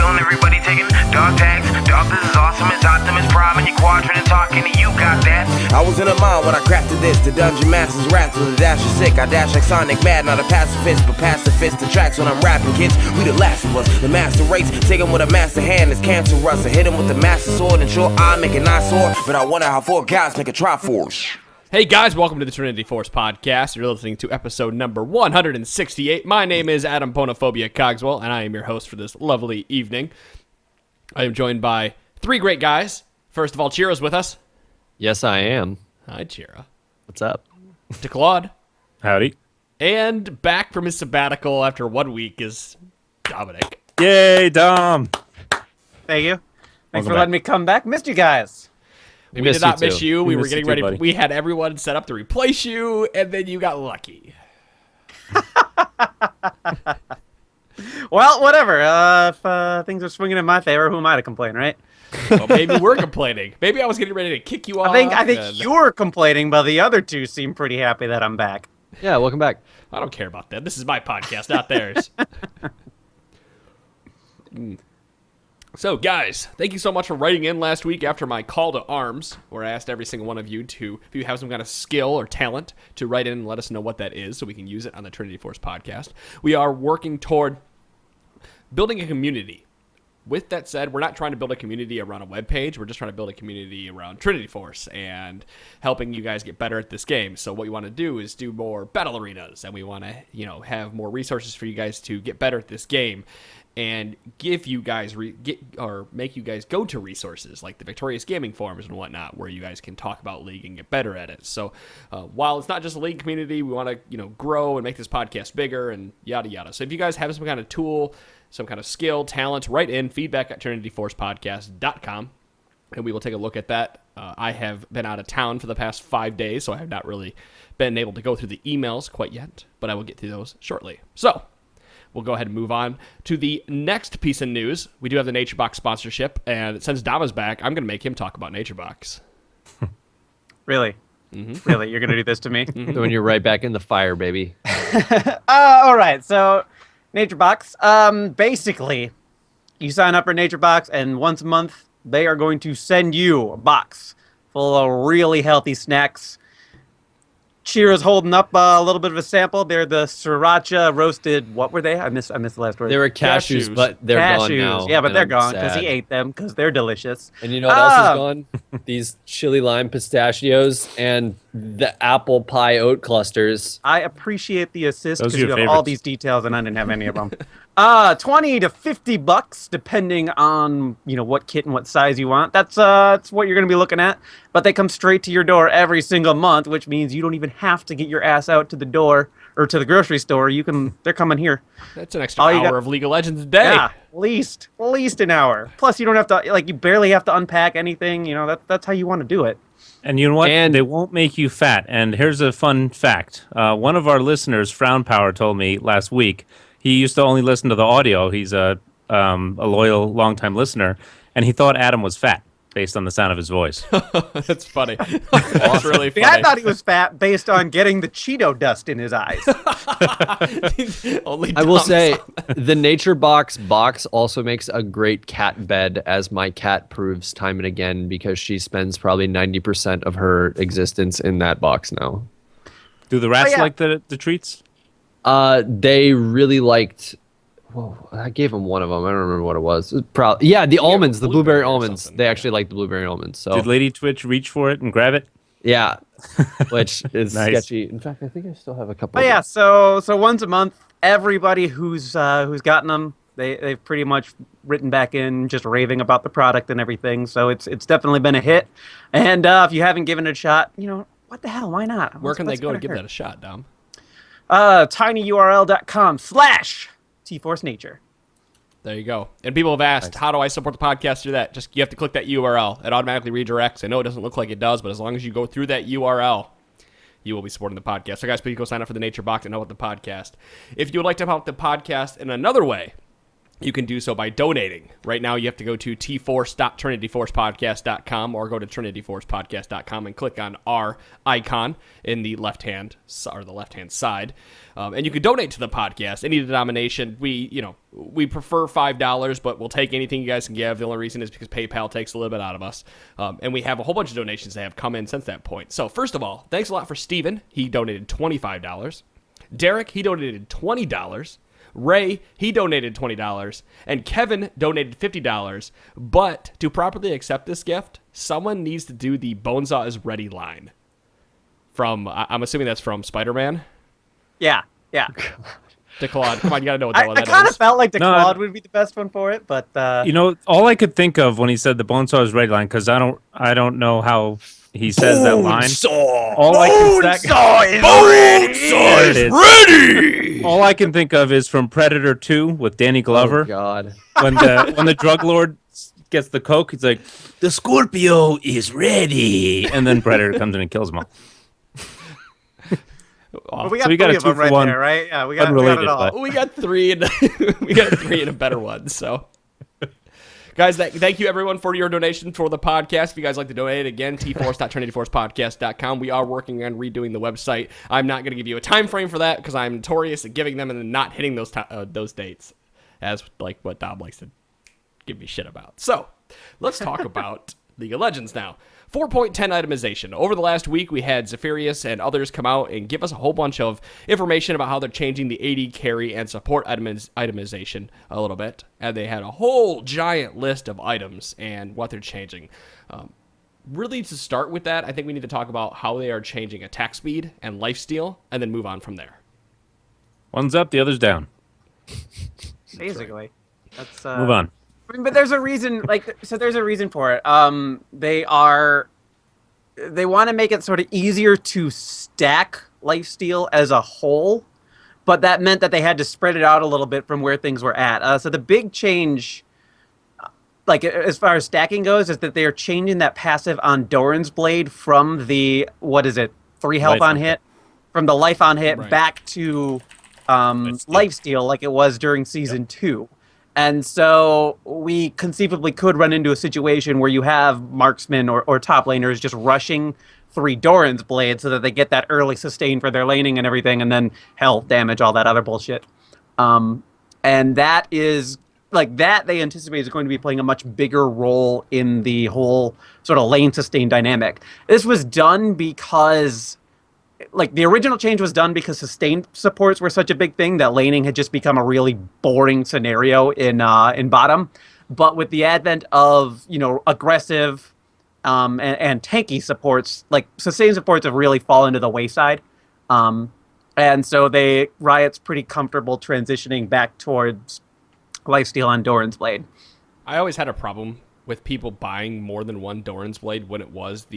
on everybody taking dog tags. Dog, this is awesome. It's Optimus Prime and your quadrant and talking and you got that. I was in a mind when I crafted this. The Dungeon Master's wrath with a dash of sick. I dash like Sonic Mad, not a pacifist, but pacifist. The tracks when I'm rapping, kids. We the last of us. The master race, take him with a master hand. It's cancerous. I hit him with the master sword and sure I make a nice sword. But I wonder how four guys make a Triforce. Hey guys, welcome to the Trinity Force podcast. You're listening to episode number 168. My name is Adam Ponophobia Cogswell, and I am your host for this lovely evening. I am joined by three great guys. First of all, Chira's with us. Yes, I am. Hi, Chira. What's up? To Claude. Howdy. And back from his sabbatical after 1 week is Dominic. Yay, Dom. Thank you. Thanks Welcome for letting me come back. Missed you guys. We did not miss you. We were getting ready. buddy. We had everyone set up to replace you, and then you got lucky. Well, whatever. If things are swinging in my favor, who am I to complain, right? Well, maybe we're complaining. Maybe I was getting ready to kick you off. I think you're complaining, but the other two seem pretty happy that I'm back. Yeah, welcome back. I don't care about that. This is my podcast, not theirs. So, guys, thank you so much for writing in last week after my call to arms, where I asked every single one of you to, if you have some kind of skill or talent, to write in and let us know what that is so we can use it on the Trinity Force podcast. We are working toward building a community. With that said, we're not trying to build a community around a webpage. We're just trying to build a community around Trinity Force and helping you guys get better at this game. So what we want to do is do more battle arenas, and we want to, have more resources for you guys to get better at this game, and give you guys make you guys go to resources like the Victorious Gaming forums and whatnot, where you guys can talk about League and get better at it. So while it's not just a League community, we want to grow and make this podcast bigger and yada yada. So if you guys have some kind of tool, some kind of skill, talent, write in feedback@trinityforcepodcast.com, and we will take a look at that. I have been out of town for the past 5 days, so I have not really been able to go through the emails quite yet, but I will get through those shortly. So we'll go ahead and move on to the next piece of news. We do have the NatureBox sponsorship, and since Dama's back, I'm going to make him talk about NatureBox. Really? Mm-hmm. Really? You're going to do this to me? When you're right back in the fire, baby. All right. So, NatureBox. Basically, you sign up for NatureBox, and once a month, they are going to send you a box full of really healthy snacks. Chira's holding up a little bit of a sample. They're the sriracha roasted. What were they? I missed the last word. They were cashews, but they're gone now. Yeah, but they're I'm gone because sad. he ate them because they're delicious. And you know what else is gone? These chili lime pistachios and the apple pie oat clusters. I appreciate the assist Those because are you your have all favorites. these details and I didn't have any of them. $20 to $50 depending on what kit and what size you want. That's what you're going to be looking at. But they come straight to your door every single month, which means you don't even have to get your ass out to the door or to the grocery store. They're coming here. That's an extra hour of League of Legends a day. Yeah, at least an hour. Plus, you don't have to you barely have to unpack anything. That's how you want to do it. And you know what? And they won't make you fat. And here's a fun fact. One of our listeners, Frown Power, told me last week, he used to only listen to the audio. He's a loyal, longtime listener. And he thought Adam was fat based on the sound of his voice. That's funny. That's really funny. See, I thought he was fat based on getting the Cheeto dust in his eyes. Only I will Dom say, saw that. the NatureBox box also makes a great cat bed, as my cat proves time and again, because she spends probably 90% of her existence in that box now. Do the rats yeah. like the treats? They really liked... Whoa, I gave them one of them. I don't remember what it was. The almonds, the blueberry or almonds. something, They yeah. actually like the blueberry almonds. So Did Lady Twitch reach for it and grab it? yeah, which is Nice. sketchy. In fact, I think I still have a couple. But yeah, so once a month, everybody who's gotten them, they've pretty much written back in just raving about the product and everything. So it's definitely been a hit. And if you haven't given it a shot, what the hell? Why not? Where can they What's go to gonna give hurt? that a shot, Dom? tinyurl.com/tforcenature. There you go. And people have asked, how do I support the podcast through that? Just you have to click that URL. It automatically redirects. I know it doesn't look like it does, but as long as you go through that URL, you will be supporting the podcast. So guys, please go sign up for the NatureBox and help out the podcast. If you would like to help the podcast in another way, you can do so by donating. Right now, you have to go to tforce.trinityforcepodcast.com or go to trinityforcepodcast.com and click on our icon in the left-hand side. And you can donate to the podcast, any denomination. We prefer $5, but we'll take anything you guys can give. The only reason is because PayPal takes a little bit out of us. And we have a whole bunch of donations that have come in since that point. So first of all, thanks a lot for Steven. He donated $25. Derek, he donated $20. Ray, he donated $20, and Kevin donated $50. But to properly accept this gift, someone needs to do the Bonesaw is Ready line. I'm assuming that's from Spider-Man. Yeah. DeClaude, come on, you gotta know what that I is. kind of felt like No, DeClaude would be the best one for it, but all I could think of when he said the Bonesaw is ready line, because I don't know how he says that line. All I can think of is from Predator 2 with Danny Glover. Oh, God. When the drug lord gets the coke, he's like, "The Scorpio is ready," and then Predator comes in and kills him all. but we got So we got three a of them 2 for right 1. there, right? Yeah, we got Unrelated, it all. but- We got three, and we got three and a better one. So, guys, thank you everyone for your donation for the podcast. If you guys like to donate, again, tforce.trinityforcepodcast.com. We are working on redoing the website. I'm not going to give you a time frame for that because I'm notorious at giving them and then not hitting those dates, as like what Dom likes to give me shit about. So, let's talk about League of Legends now. 4.10 itemization. Over the last week, we had Zephyrius and others come out and give us a whole bunch of information about how they're changing the AD carry and support itemization a little bit. And they had a whole giant list of items and what they're changing. Really, to start with that, I think we need to talk about how they are changing attack speed and lifesteal, and then move on from there. One's up, the other's down. Basically, that's Move on. But there's a reason, there's a reason for it. They want to make it sort of easier to stack lifesteal as a whole, but that meant that they had to spread it out a little bit from where things were at. So the big change, as far as stacking goes, is that they are changing that passive on Doran's Blade from the 3 health on hit, from the life on hit Right. back to lifesteal like it was during season 2. And so we conceivably could run into a situation where you have marksmen or top laners just rushing 3 Doran's Blades so that they get that early sustain for their laning and everything, and then health damage, all that other bullshit. And that is, that they anticipate is going to be playing a much bigger role in the whole sort of lane sustain dynamic. This was done because... the original change was done because sustain supports were such a big thing that laning had just become a really boring scenario in bottom. But with the advent of, aggressive and tanky supports, sustain supports have really fallen to the wayside. And so Riot's pretty comfortable transitioning back towards lifesteal on Doran's Blade. I always had a problem with people buying more than one Doran's Blade when it was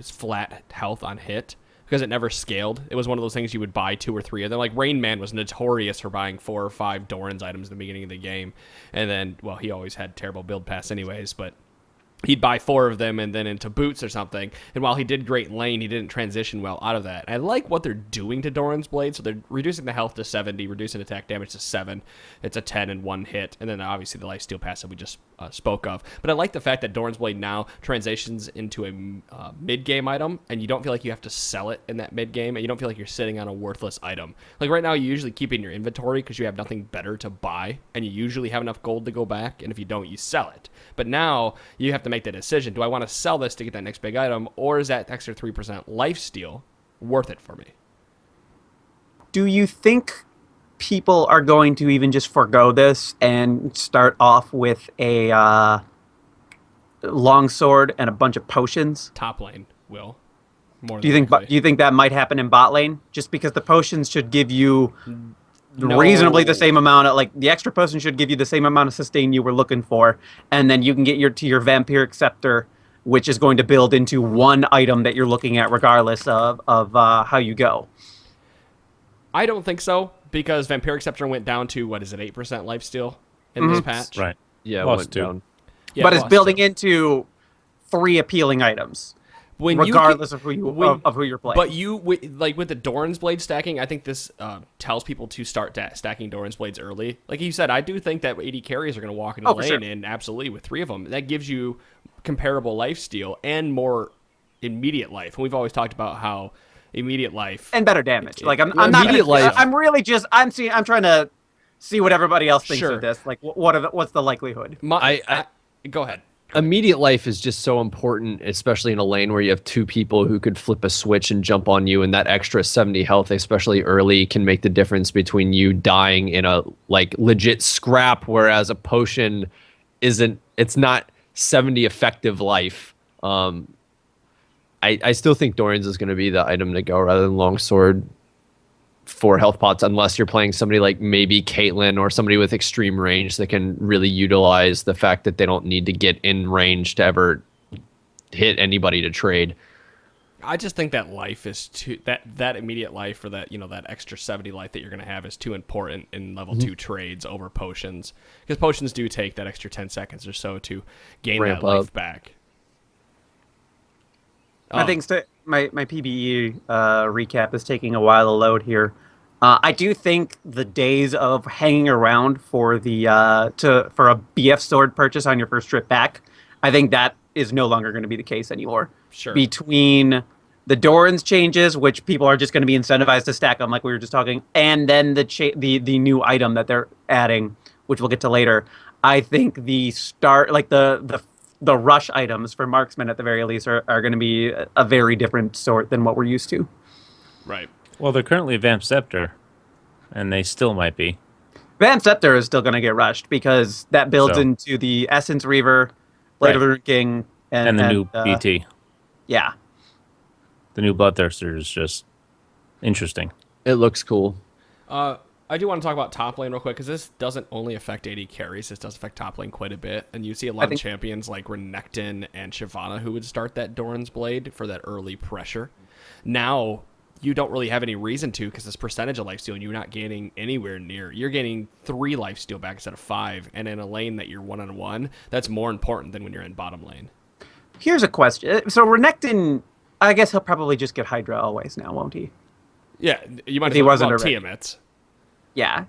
flat health on hit, because it never scaled. It was one of those things you would buy 2 or 3 of them. Like Rain Man was notorious for buying 4 or 5 Doran's items at the beginning of the game. And then, well, he always had terrible build pass anyways, but he'd buy 4 of them and then into boots or something. And while he did great in lane, he didn't transition well out of that. I like what they're doing to Doran's Blade. So they're reducing the health to 70, reducing attack damage to 7. It's a 10 and 1 hit. And then obviously the lifesteal passive we just spoke of. But I like the fact that Doran's Blade now transitions into a mid-game item, and you don't feel like you have to sell it in that mid-game, and you don't feel like you're sitting on a worthless item. Like right now, you usually keep it in your inventory because you have nothing better to buy, and you usually have enough gold to go back, and if you don't, you sell it. But now you have to make the decision. Do I want to sell this to get that next big item, or is that extra 3% lifesteal worth it for me? Do you think people are going to even just forgo this and start off with a longsword and a bunch of potions? Top lane will. More Do you than think? likely. Do you think that might happen in bot lane? Just because the potions should give you No. reasonably the same amount of, the extra potion should give you the same amount of sustain you were looking for, and then you can get your vampiric scepter, which is going to build into one item that you're looking at regardless of how you go. I don't think so, because Vampiric Scepter went down to, 8% lifesteal in this patch? Right. Yeah, it Lost went 2. down. Yeah, but it's lost building two. into 3 appealing items. regardless of who you're playing. But with the Doran's Blade stacking, I think this tells people to start stacking Doran's Blades early. Like you said, I do think that AD carries are going to walk in the lane, sure. and absolutely with 3 of them, that gives you comparable lifesteal and more immediate life. And we've always talked about how immediate life and better damage. Like I'm not immediate life. I'm really just I'm trying to see what everybody else thinks Sure. of this. Like what's the likelihood? Go ahead. Immediate life is just so important, especially in a lane where you have 2 people who could flip a switch and jump on you, and that extra 70 health, especially early, can make the difference between you dying in a like legit scrap, whereas a potion it's not 70 effective life. I still think Doran's is going to be the item to go rather than Longsword for health pots, unless you're playing somebody like maybe Caitlyn or somebody with extreme range that can really utilize the fact that they don't need to get in range to ever hit anybody to trade. I just think that life is too that immediate life, for that that extra 70 life that you're going to have, is too important in level 2 trades over potions, because potions do take that extra 10 seconds or so to gain Ramp that life up. back. I think my PBE recap is taking a while to load here. I do think the days of hanging around for the for a BF sword purchase on your first trip back, I think that is no longer going to be the case anymore. Sure. Between the Doran's changes, which people are just going to be incentivized to stack them, like we were just talking, and then the new item that they're adding, which we'll get to later. I think the rush items for marksmen at the very least are going to be a very different sort than what we're used to. Right. Well, they're currently Vamp Scepter, and they still might be. Vamp Scepter is still going to get rushed because that builds into the Essence Reaver, Blade of the Root King, and the new BT. Yeah. The new Bloodthirster is just interesting. It looks cool. I do want to talk about top lane real quick, because this doesn't only affect AD carries. This does affect top lane quite a bit. And you see a lot of champions like Renekton and Shyvana who would start that Doran's Blade for that early pressure. Now, you don't really have any reason to, because this percentage of lifesteal, and you're not gaining anywhere near. You're gaining 3 lifesteal back instead of 5. And in a lane that you're 1-on-1, that's more important than when you're in bottom lane. Here's a question. So Renekton, I guess he'll probably just get Hydra always now, won't he? Yeah, you might If he wasn't already. Tiamat. Yeah.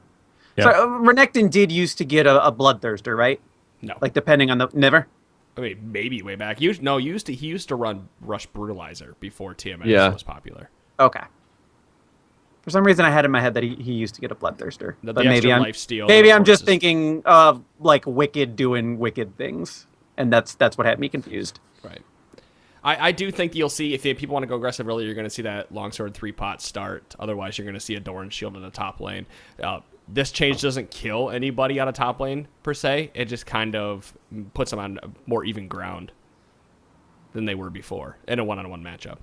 Yeah. So Renekton did used to get a Bloodthirster, right? No. Like depending on the never. I mean, maybe way back. He used to run Rush Brutalizer before Tiamat was popular. Okay. For some reason, I had in my head that he used to get a Bloodthirster. The But maybe extra lifesteal, maybe of I'm course, just thinking of like Wicked doing Wicked things, and that's what had me confused. Right. I do think you'll see, if people want to go aggressive early, you're going to see that Longsword 3-pot start. Otherwise, you're going to see a Doran Shield in the top lane. This change doesn't kill anybody out of top lane, per se. It just kind of puts them on more even ground than they were before in a 1-on-1 matchup.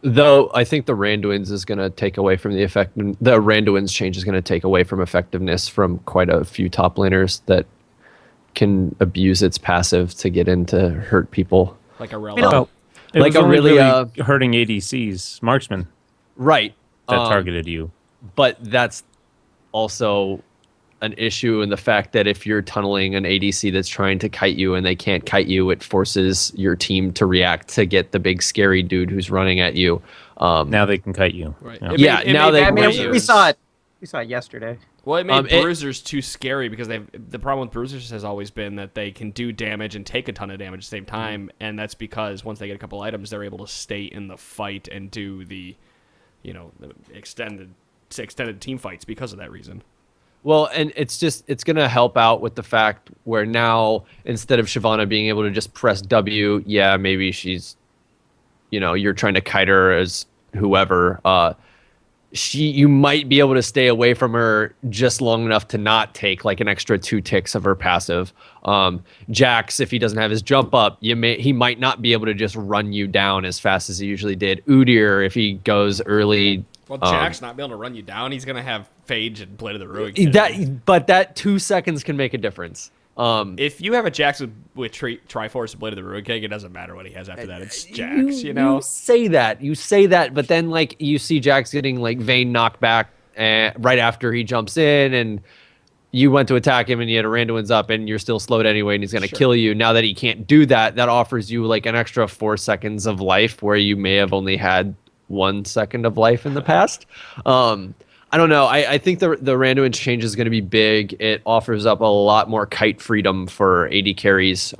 Though I think the Randuin's is going to take away from the effect. The Randuin's change is going to take away from effectiveness from quite a few top laners that can abuse its passive to get in to hurt people. Like a relic. Well, it Like was a only really, hurting ADC's marksman Right. that targeted you. But that's also an issue in the fact that if you're tunneling an ADC that's trying to kite you and they can't kite you, it forces your team to react to get the big scary dude who's running at you. Now they can kite you. Right. Yeah, now they- I mean, Bruisers. we saw it. We saw it yesterday. Well, it made it- Bruisers too scary, because the problem with Bruisers has always been that they can do damage and take a ton of damage at the same time, and that's because once they get a couple items, they're able to stay in the fight and do the extended team fights because of that reason. Well, and it's going to help out with the fact where now, instead of Shyvana being able to just press W, yeah, maybe she's, you're trying to kite her as whoever, you might be able to stay away from her just long enough to not take like an extra 2 ticks of her passive. Jax, if he doesn't have his jump up, he might not be able to just run you down as fast as he usually did. Udyr, if he goes early. Well, Jack's not being able to run you down. He's going to have Phage and Blade of the Ruin. But that 2 seconds can make a difference. If you have a Jax with Triforce and Blade of the Ruin King, it doesn't matter what he has after that. It's Jax, You say that, but then like you see Jax getting like Vayne knocked back right after he jumps in, and you went to attack him and he had a Randuin's up and you're still slowed anyway and he's going to kill you. Now that he can't do that, that offers you like an extra 4 seconds of life where you may have only had 1 second of life in the past. I don't know. I think the Randuin change is going to be big. It offers up a lot more kite freedom for AD carries.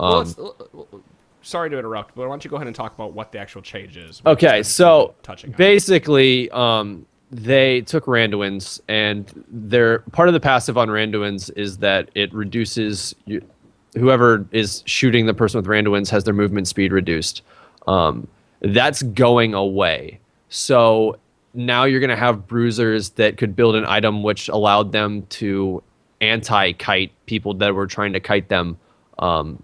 Sorry to interrupt, but why don't you go ahead and talk about what the actual change is? Okay, so touching on basically, they took Randuins, and their part of the passive on Randuins is that it reduces whoever is shooting the person with Randuins has their movement speed reduced. That's going away. So now you're going to have bruisers that could build an item which allowed them to anti-kite people that were trying to kite them. The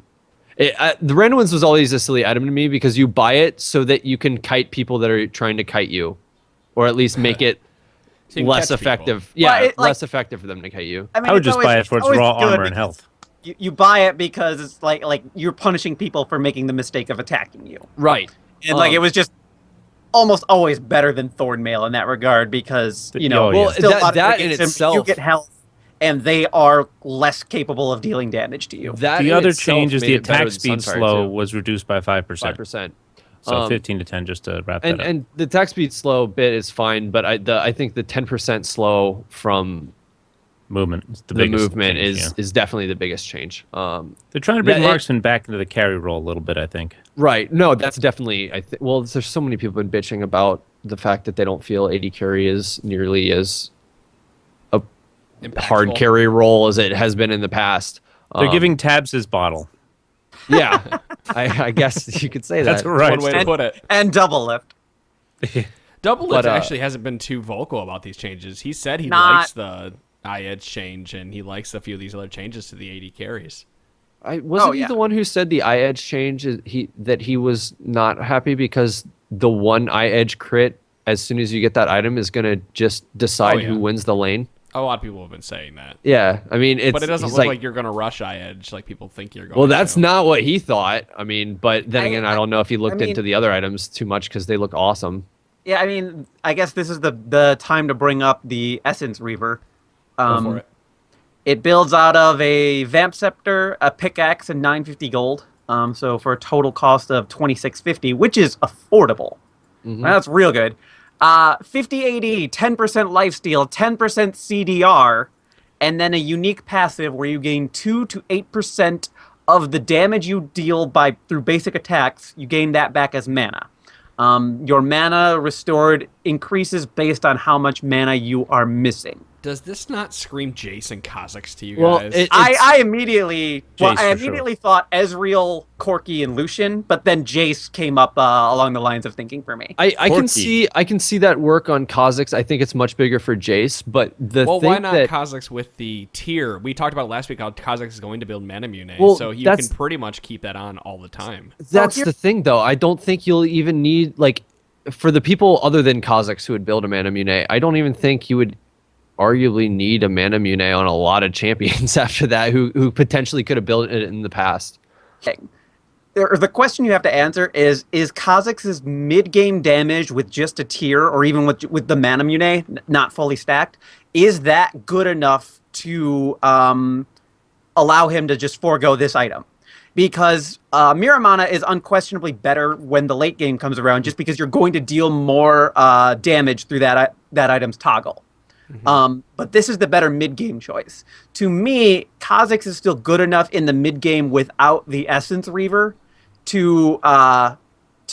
Randuins was always a silly item to me because you buy it so that you can kite people that are trying to kite you, or at least make it less effective. People. Yeah, well, less effective for them to kite you. I would just buy it for its raw armor and health. You buy it because it's like you're punishing people for making the mistake of attacking you. Right. And like it was just almost always better than Thornmail in that regard because still a lot of that in against him, itself, you get health and they are less capable of dealing damage to you. That the in other itself change is made the it better attack than speed Sunfire, slow too. was reduced by 5%. 5%. So 15 to 10 just to wrap that up. And the attack speed slow bit is fine, but I think the 10% slow from movement is the biggest movement change, is definitely the biggest change. They're trying to bring marksman back into the carry role a little bit, I think. Right. No, that's definitely well, there's so many people been bitching about the fact that they don't feel AD carry is nearly as a hard carry role as it has been in the past. They're giving Tabs his bottle. Yeah. I guess you could say that. That's right. One way to put it. And double lift. Double Lift actually hasn't been too vocal about these changes. He said he likes the eye edge change and he likes a few of these other changes to the AD carries. Wasn't he the one who said the eye edge change that he was not happy because the one eye edge crit as soon as you get that item is going to just decide who wins the lane? A lot of people have been saying that. Yeah, I mean, but it doesn't look like you're going to rush eye edge like people think you're going. Well, that's not what he thought. I mean, but then again, I don't know if he looked into the other items too much because they look awesome. Yeah, I mean, I guess this is the time to bring up the Essence Reaver. Go for it. It builds out of a Vamp Scepter, a pickaxe, and 950 gold. So for a total cost of 2650, which is affordable. Mm-hmm. That's real good. 50 AD, 10% lifesteal, 10% CDR, and then a unique passive where you gain 2 to 8% of the damage you deal through basic attacks. You gain that back as mana. Your mana restored increases based on how much mana you are missing. Does this not scream Jace and Kha'Zix to you Well, guys? I immediately Jace thought Ezreal, Corki, and Lucian, but then Jace came up along the lines of thinking for me. I can see that work on Kha'Zix. I think it's much bigger for Jace, but why not Kha'Zix with the tier? We talked about last week how Kha'Zix is going to build Mana Mune, so you can pretty much keep that on all the time. That's the thing, though. I don't think you'll even need for the people other than Kha'Zix who would build a Mana Mune. I don't even think you would arguably need a Mana Mune on a lot of champions after that who potentially could have built it in the past. The question you have to answer is Kha'Zix's mid-game damage with just a tier, or even with the Mana Mune not fully stacked, is that good enough to allow him to just forego this item? Because Miramana is unquestionably better when the late game comes around, just because you're going to deal more damage through that item's toggle. Mm-hmm. But this is the better mid-game choice. To me, Kha'Zix is still good enough in the mid-game without the Essence Reaver to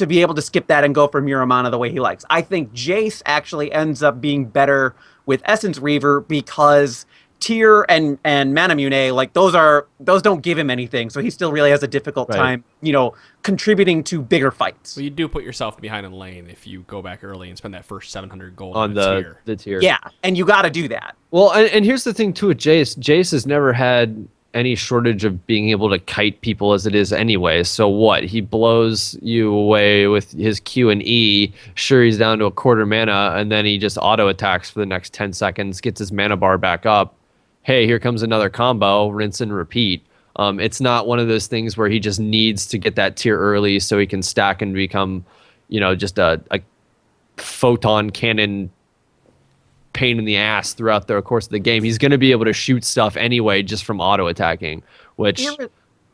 be able to skip that and go for Miramana the way he likes. I think Jace actually ends up being better with Essence Reaver because Tier and Mana Mune, those don't give him anything, so he still really has a difficult time, contributing to bigger fights. Well, you do put yourself behind in lane if you go back early and spend that first 700 gold on the tier. Yeah, and you got to do that. Well, and here's the thing too with Jace. Jace has never had any shortage of being able to kite people as it is anyway. So what? He blows you away with his Q and E. Sure, he's down to a quarter mana, and then he just auto attacks for the next 10 seconds, gets his mana bar back up. Hey, here comes another combo, rinse and repeat. It's not one of those things where he just needs to get that tier early so he can stack and become, just a photon cannon pain in the ass throughout the course of the game. He's going to be able to shoot stuff anyway just from auto attacking, which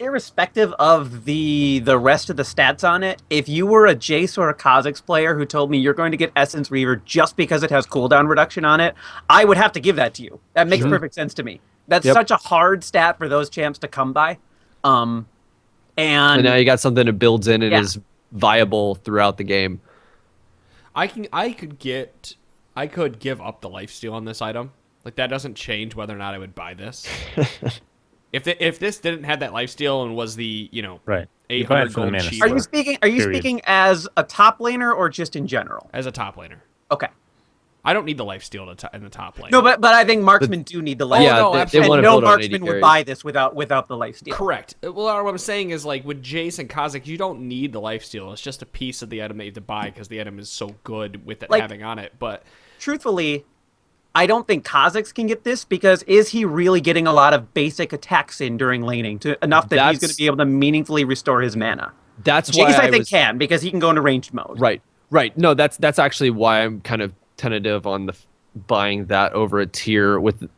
irrespective of the rest of the stats on it, if you were a Jace or a Kha'Zix player who told me you're going to get Essence Reaver just because it has cooldown reduction on it, I would have to give that to you. That makes perfect sense to me. That's such a hard stat for those champs to come by. And now you got something that builds in and is viable throughout the game. I could give up the lifesteal on this item. Like, that doesn't change whether or not I would buy this. If this didn't have that lifesteal and was the, right. 800 gold cheaper. Are you speaking as a top laner or just in general? As a top laner. Okay. I don't need the lifesteal in the top lane. No, but I think marksmen do need the lifesteal. Yeah, no, they want to no build on AD marksman would carries. buy this without the lifesteal. Correct. Well, what I'm saying is, like, with Jace and Kha'Zix, you don't need the lifesteal. It's just a piece of the item that you have to buy because the item is so good with it having on it. But truthfully, I don't think Kha'Zix can get this because is he really getting a lot of basic attacks in during laning enough that he's going to be able to meaningfully restore his mana? That's Jace, why I think can because he can go into ranged mode. Right. No, that's actually why I'm kind of tentative on the buying that over a tier with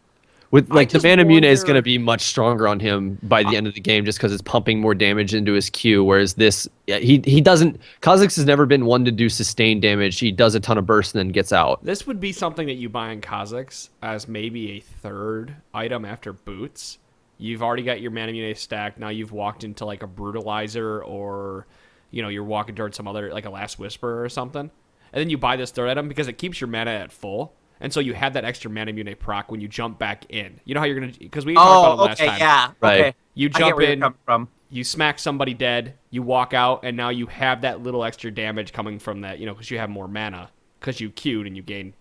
like the Mana Mune is going to be much stronger on him by the end of the game just because it's pumping more damage into his Q, whereas this he doesn't. Kha'Zix has never been one to do sustained damage. He does a ton of bursts and then gets out. this would be something that you buy in Kha'Zix as maybe a third item after boots. You've already got your Mana Mune stacked. Now you've walked into like a Brutalizer or you're walking towards some other like a Last Whisper or something. And then you buy this third item because it keeps your mana at full. And so you have that extra Mana Mune proc when you jump back in. You know how you're going to... Because we talked about it last time. Yeah. Right. Okay. You I get jump where you're in, coming from. you smack somebody dead, you walk out, and now you have that little extra damage coming from that, because you have more mana. Because you queued and you gain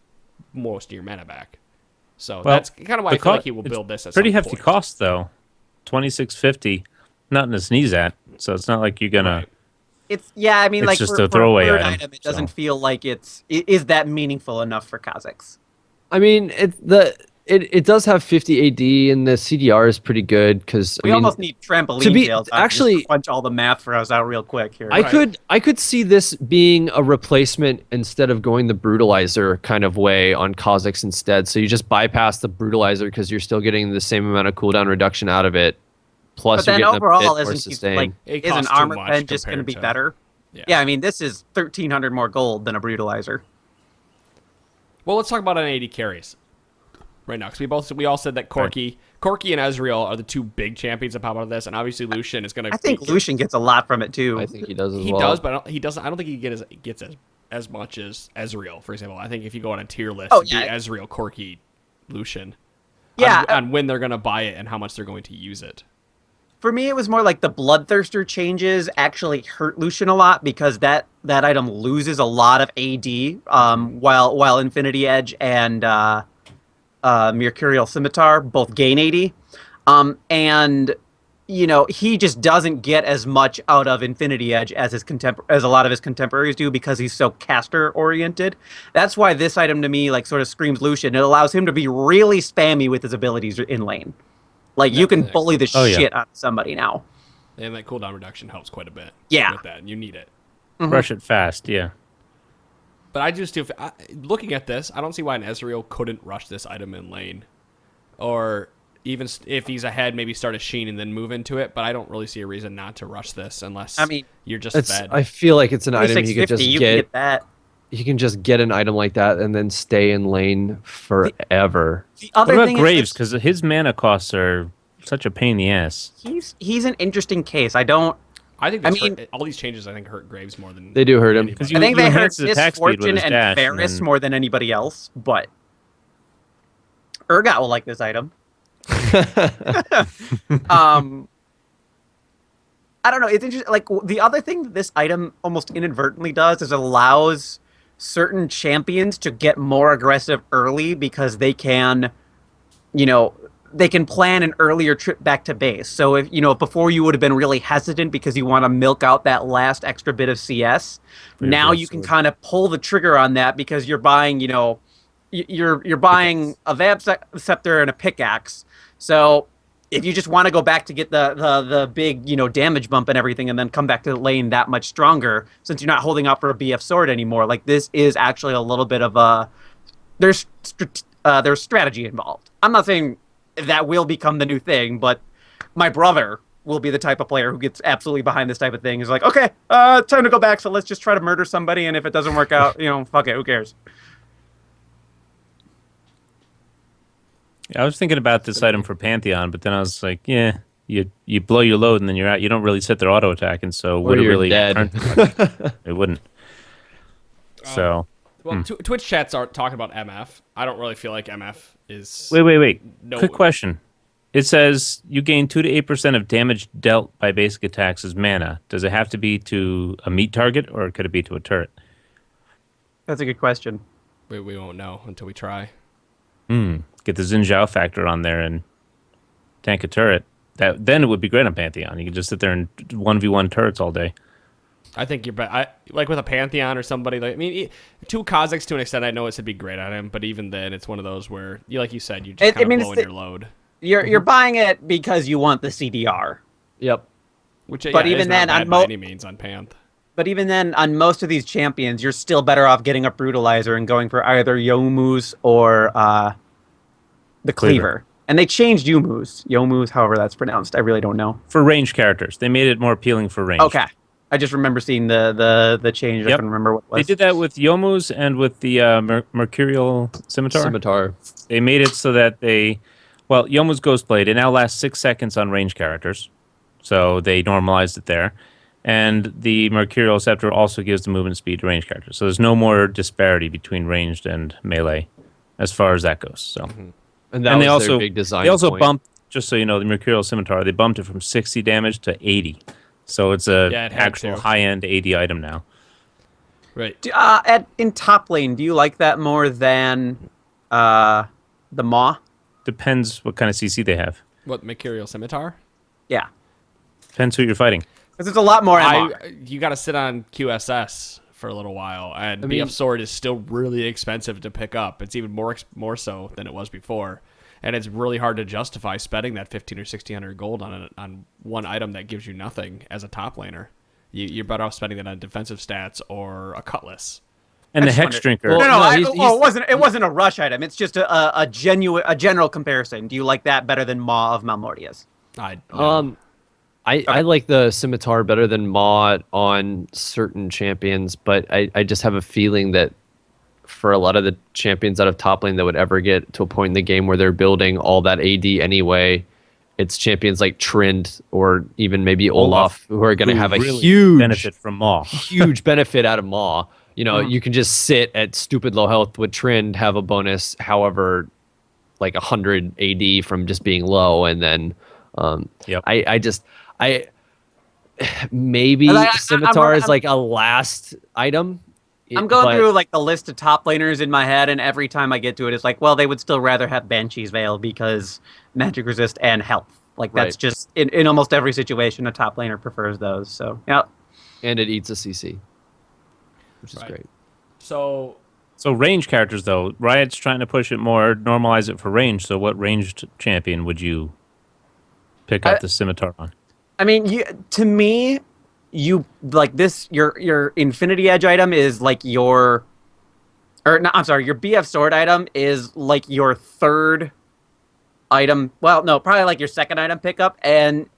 most of your mana back. So that's kind of why I feel like he will build this at pretty some hefty point. cost, though. $26.50. Nothing to sneeze at. So it's not like you're going to... It's I mean, It's like just for a throwaway third item, it doesn't so. feel like it is that meaningful enough for Kha'Zix. I mean, it does have 50 AD and the CDR is pretty good because We almost need trampoline to be- tails. actually- Just punch all the math for us out real quick here. I could see this being a replacement instead of going the Brutalizer kind of way on Kha'Zix instead. So you just bypass the Brutalizer because you're still getting the same amount of cooldown reduction out of it. Plus, But then you're getting overall, a bit more isn't sustain. It is an costs too armor much pen just going to compared be to- better? Yeah. Yeah, I mean, this is 1,300 more gold than a Brutalizer. Well, let's talk about an AD carries right now because we all said that Corki and Ezreal are the two big champions that pop out of this, and obviously Lucian is going to. I think Lucian gets a lot from it too. I think he does as He well. does, but he doesn't. I don't think he gets as much as Ezreal, for example. I think if you go on a tier list, it'd be Ezreal, Corki, Lucian. Yeah, on when they're going to buy it and how much they're going to use it. For me, it was more like the Bloodthirster changes actually hurt Lucian a lot because that item loses a lot of AD, while Infinity Edge and Mercurial Scimitar both gain AD. And he just doesn't get as much out of Infinity Edge as as a lot of his contemporaries do because he's so caster oriented. That's why this item to me like sort of screams Lucian. It allows him to be really spammy with his abilities in lane. Like you can bully the shit out of somebody now. And that cooldown reduction helps quite a bit. Yeah. With that, and you need it. Rush it fast, yeah. But I just do. Looking at this, I don't see why an Ezreal couldn't rush this item in lane, or even if he's ahead, maybe start a Sheen and then move into it. But I don't really see a reason not to rush this unless you're just fed. I feel like it's an item you could just you get. can get that. You can just get an item like that and then stay in lane forever. The What other about thing Graves? is Because his mana costs are such a pain in the ass. he's an interesting case. I think all these changes hurt Graves more than They do hurt him. anybody. Because I think they hurt enhance his attack speed with Misfortune his and dash, Ferris and then- more than anybody else, but Urgot will like this item. I don't know. It's interesting. Like the other thing that this item almost inadvertently does is allows certain champions to get more aggressive early because they can, they can plan an earlier trip back to base. So if before you would have been really hesitant because you want to milk out that last extra bit of CS, now you can kind of pull the trigger on that because you're buying, you're buying a Vamp Scepter and a pickaxe. So if you just want to go back to get the big, damage bump and everything and then come back to the lane that much stronger, since you're not holding out for a BF sword anymore, like this is actually a little bit of a... There's there's strategy involved. I'm not saying that will become the new thing, but my brother will be the type of player who gets absolutely behind this type of thing. He's like, okay, time to go back, so let's just try to murder somebody, and if it doesn't work out, fuck it, who cares? I was thinking about this item for Pantheon, but then I was like, yeah, you blow your load and then you're out. You don't really sit there auto attack, and so would it you're really dead. It wouldn't. So Well, Twitch chats are talking about MF. I don't really feel like MF is. wait. No. Quick question. It says you gain 2 to 8% of damage dealt by basic attacks as mana. Does it have to be to a meat target, or could it be to a turret? That's a good question. We won't know until we try. Get the Xin Zhao factor on there and tank a turret. Then it would be great on Pantheon. You could just sit there and 1v1 turrets all day. I think you're like with a Pantheon or somebody. Like, I mean, 2 Kazakhs to an extent, I know it would be great on him, but even then, it's one of those where, like you said, you just kind of blowing your load. You're buying it because you want the CDR. Yep. Which, But yeah, even is then, not on bad by any means on Panth. But even then, on most of these champions, you're still better off getting a Brutalizer and going for either Youmuu's or the Cleaver. And they changed Youmuu's, however that's pronounced. I really don't know. For ranged characters. They made it more appealing for ranged. Okay. I just remember seeing the change. Yep. I couldn't remember what it was. They did that with Youmuu's and with the Mercurial Scimitar. They made it so that Youmuu's Ghostblade, it now lasts 6 seconds on ranged characters. So they normalized it there. And the Mercurial Scepter also gives the movement speed to ranged characters. So there's no more disparity between ranged and melee as far as that goes. So. And that and was they also their big design They also point. bumped, just so you know, the Mercurial Scimitar, they bumped it from 60 damage to 80. So it's an Yeah, it had actual to. high-end 80 item now. Right. In top lane, do you like that more than the Maw? Depends what kind of CC they have. What, Mercurial Scimitar? Yeah. Depends who you're fighting. Because it's a lot more MR. You got to sit on QSS for a little while, and I mean- BF Sword is still really expensive to pick up. It's even more so than it was before, and it's really hard to justify spending that 15 or 1600 gold on one item that gives you nothing as a top laner. You're better off spending that on defensive stats or a Cutlass. And I the just Hex wondered- Drinker. No, no, it wasn't a rush item. It's just a general comparison. Do you like that better than Maw of Malmortius? I like the Scimitar better than Maw on certain champions, but I just have a feeling that for a lot of the champions out of top lane that would ever get to a point in the game where they're building all that AD anyway, it's champions like Trend or even maybe Olaf who are going to have a really huge benefit from Maw. huge benefit out of Maw. You know, you can just sit at stupid low health with Trend, have a bonus, however, like 100 AD from just being low, and then Yep. I maybe And Scimitar I'm- is like a last item. I'm going but- through like the list of top laners in my head, and every time I get to it, it's like, well, they would still rather have Banshee's Veil because magic resist and health. Like that's Right. just in almost every situation, a top laner prefers those. So yeah, and it eats a CC, which is Right. great. So So ranged characters, though, Riot's trying to push it more, normalize it for range. So what ranged champion would you pick up the Scimitar on? I mean, to me, you like this. Your Infinity Edge item is like your BF Sword item is like your third item. Well, no, probably like your second item pickup, and